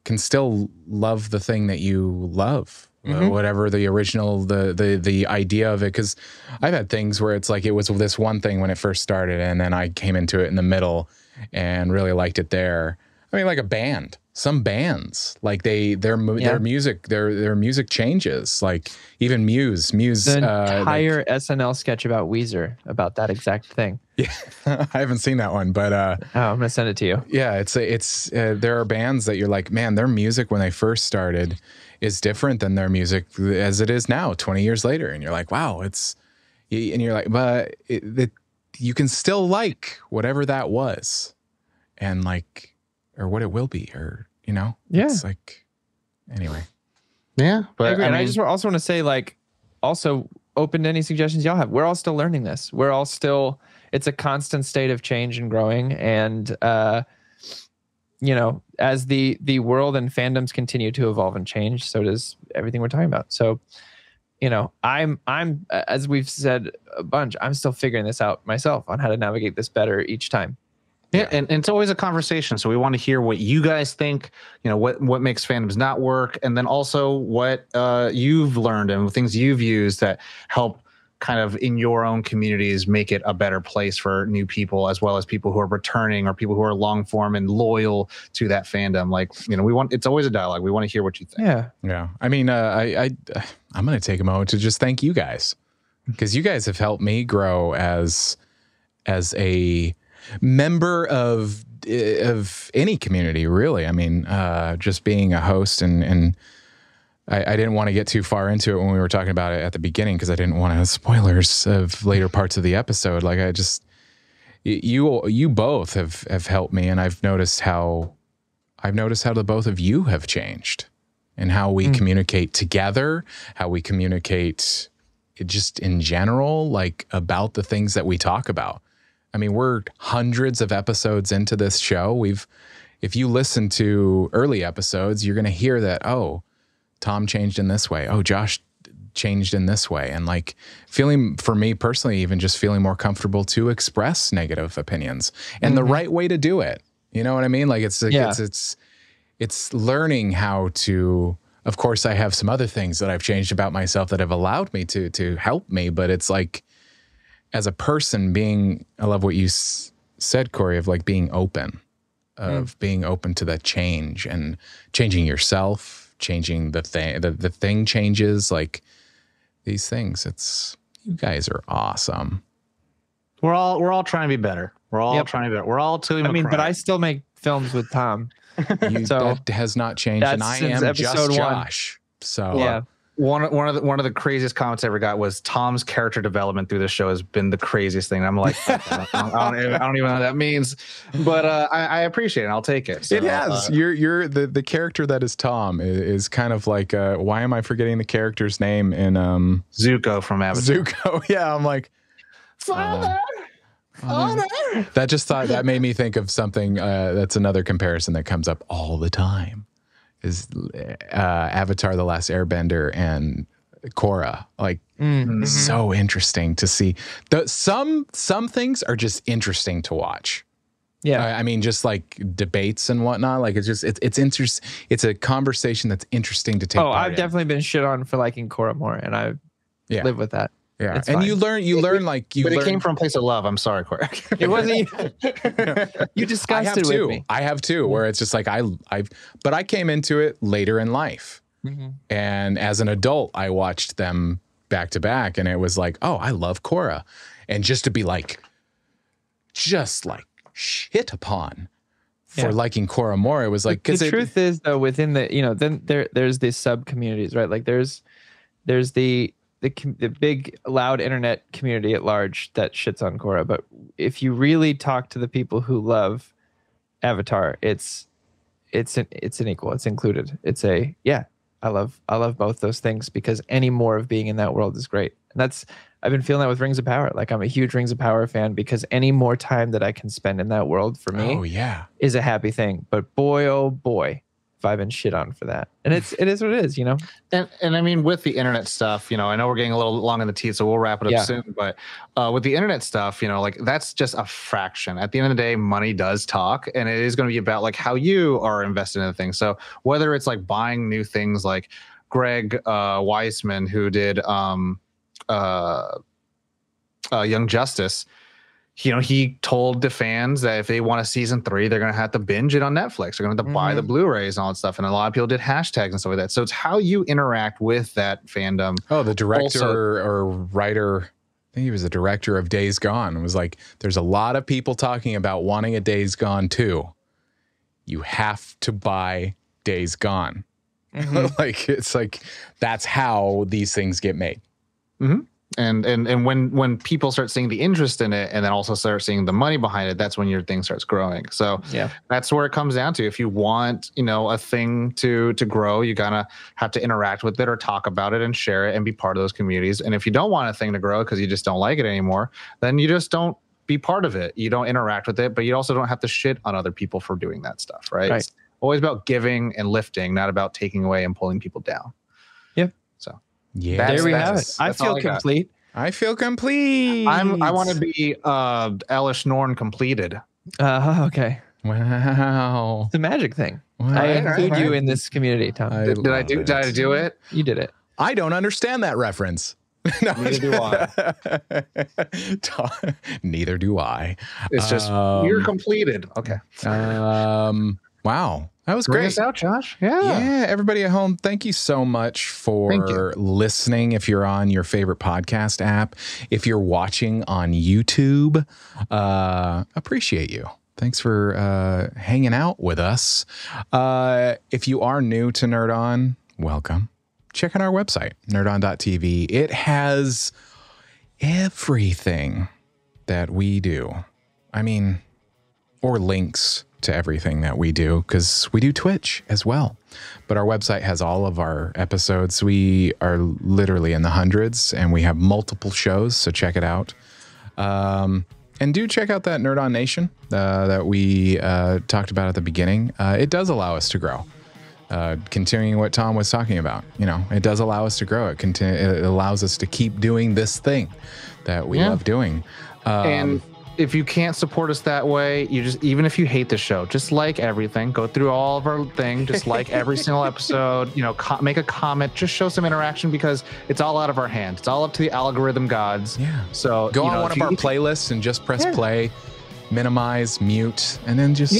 can still love the thing that you love. Whatever the original, the idea of it, because I've had things where it's like it was this one thing when it first started, and then I came into it in the middle and really liked it there. I mean, like a band, some bands, like their music changes, like even Muse The entire SNL sketch about Weezer about that exact thing. Yeah, I haven't seen that one, but I'm gonna send it to you. Yeah, it's there are bands that you're like, man, their music when they first started is different than their music as it is now 20 years later, and you're like, wow, and you're like, but you can still like whatever that was, and like, or what it will be, or it's like, anyway. Yeah, but I agree. And I just also want to say, like, also open to any suggestions y'all have. We're all still learning this. We're all still, it's a constant state of change and growing. And, as the world and fandoms continue to evolve and change, so does everything we're talking about. So, I'm as we've said a bunch, I'm still figuring this out myself on how to navigate this better each time. Yeah, and it's always a conversation. So we want to hear what you guys think, what makes fandoms not work, and then also what you've learned and things you've used that help kind of in your own communities make it a better place for new people, as well as people who are returning or people who are long form and loyal to that fandom. Like, it's always a dialogue. We want to hear what you think. Yeah. I mean, I'm going to take a moment to just thank you guys, because you guys have helped me grow as a member of any community, really. I mean, just being a host, and I didn't want to get too far into it when we were talking about it at the beginning, because I didn't want to have spoilers of later parts of the episode. Like, you both have helped me, and I've noticed how the both of you have changed, and how we communicate together, how we communicate just in general, like about the things that we talk about. I mean, we're hundreds of episodes into this show. If you listen to early episodes, you're going to hear that, oh, Tom changed in this way. Oh, Josh changed in this way. And like, feeling, for me personally, even just feeling more comfortable to express negative opinions and the right way to do it. You know what I mean? Like, it's learning how to, of course, I have some other things that I've changed about myself that have allowed me to help me, but it's like, as a person, I love what you said, Corey, of like being open, being open to that change and changing yourself, changing the thing changes, like these things. You guys are awesome. We're all trying to be better. We're all trying to be better. We're all Tilly McCry. I mean, but I still make films with Tom. So that has not changed, and I am just Josh. So yeah. One of the craziest comments I ever got was, Tom's character development through this show has been the craziest thing. And I'm like, I don't even know what that means, but I appreciate it. I'll take it. So, it has. You're the character that is Tom is kind of like, why am I forgetting the character's name in Zuko from Avatar? Zuko, yeah. I'm like, Father. That made me think of something. That's another comparison that comes up all the time. Is Avatar: The Last Airbender and Korra, like so interesting to see. Some things are just interesting to watch. Yeah, I mean, just like debates and whatnot. Like, it's interesting. It's a conversation that's interesting to take. Oh, I've definitely been shit on for liking Korra more, and I live with that. Yeah, it's and fine. you learn like you. But it came from a place of love. I'm sorry, Corey. It wasn't. You discussed it with me. I have too. Where it's just like but I came into it later in life, and as an adult, I watched them back to back, and it was like, oh, I love Korra, and just to be like, just like shit upon for liking Korra more, it was like, because the truth is, though, within the then there's these sub communities, right? Like there's the big loud internet community at large that shits on Korra, but if you really talk to the people who love Avatar, it's an equal, it's included. It's I love both those things, because any more of being in that world is great. And I've been feeling that with Rings of Power. Like, I'm a huge Rings of Power fan, because any more time that I can spend in that world for me is a happy thing. But boy, oh boy, I've been shit on for that, and it is what it is, And I mean, with the internet stuff, I know we're getting a little long in the teeth, so we'll wrap it up soon. But with the internet stuff, like, that's just a fraction. At the end of the day, money does talk, and it is going to be about like how you are invested in the thing. So whether it's like buying new things, like Greg Weisman, who did Young Justice. he told the fans that if they want a season 3, they're going to have to binge it on Netflix. They're going to have to buy the Blu-rays and all that stuff. And a lot of people did hashtags and stuff like that. So it's how you interact with that fandom. Oh, the director or writer, I think he was the director of Days Gone, was like, there's a lot of people talking about wanting a Days Gone 2. You have to buy Days Gone. Like, it's like, that's how these things get made. And when people start seeing the interest in it and then also start seeing the money behind it, that's when your thing starts growing. So that's where it comes down to. If you want, a thing to grow, you're gonna have to interact with it or talk about it and share it and be part of those communities. And if you don't want a thing to grow because you just don't like it anymore, then you just don't be part of it. You don't interact with it, but you also don't have to shit on other people for doing that stuff, right? It's always about giving and lifting, not about taking away and pulling people down. So yeah, there we have it. I feel complete. I feel complete. I want to be Elish Norn completed. Okay. Wow. It's a magic thing. Wow. I include you in this community, Tom. Did I do it? You did it. I don't understand that reference. Neither do I. Neither do I. It's just you're completed. Okay. Wow. That was Bring great. us out, Josh. Yeah. Yeah. Everybody at home, thank you so much for listening. If you're on your favorite podcast app, if you're watching on YouTube, appreciate you. Thanks for hanging out with us. If you are new to Nerd On, welcome. Check out our website, nerdon.tv. It has everything that we do. I mean, or links to everything that we do, because we do Twitch as well. But our website has all of our episodes. We are literally in the hundreds, and we have multiple shows, so check it out. And do check out that Nerd On Nation that we talked about at the beginning. It does allow us to grow. Continuing what Tom was talking about, it does allow us to grow. It allows us to keep doing this thing that we love doing. And if you can't support us that way, even if you hate the show, just like everything, go through all of our thing, just like every single episode, make a comment, just show some interaction, because it's all out of our hands. It's all up to the algorithm gods. Yeah. So go on one of our playlists and just press play, minimize, mute, and then just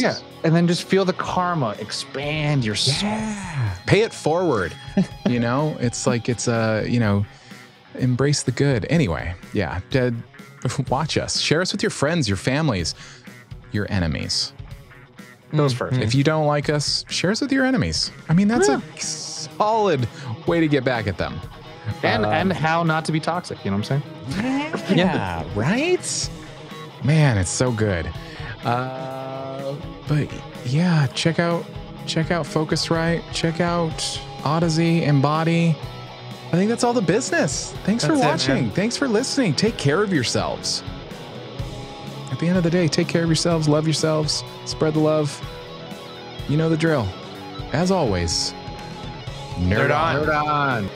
and then just feel the karma expand your soul. Pay it forward. It's like embrace the good. Anyway, watch us. Share us with your friends, your families, your enemies. Those first. If you don't like us, share us with your enemies. I mean, that's a solid way to get back at them. And how not to be toxic, you know what I'm saying? Yeah, right? Man, it's so good. But yeah, check out Focusrite, check out Odyssey, Embody. I think that's all the business. Thanks for watching. Thanks for listening. Take care of yourselves. At the end of the day, take care of yourselves, love yourselves, spread the love. You know the drill. As always, nerd on. Nerd on.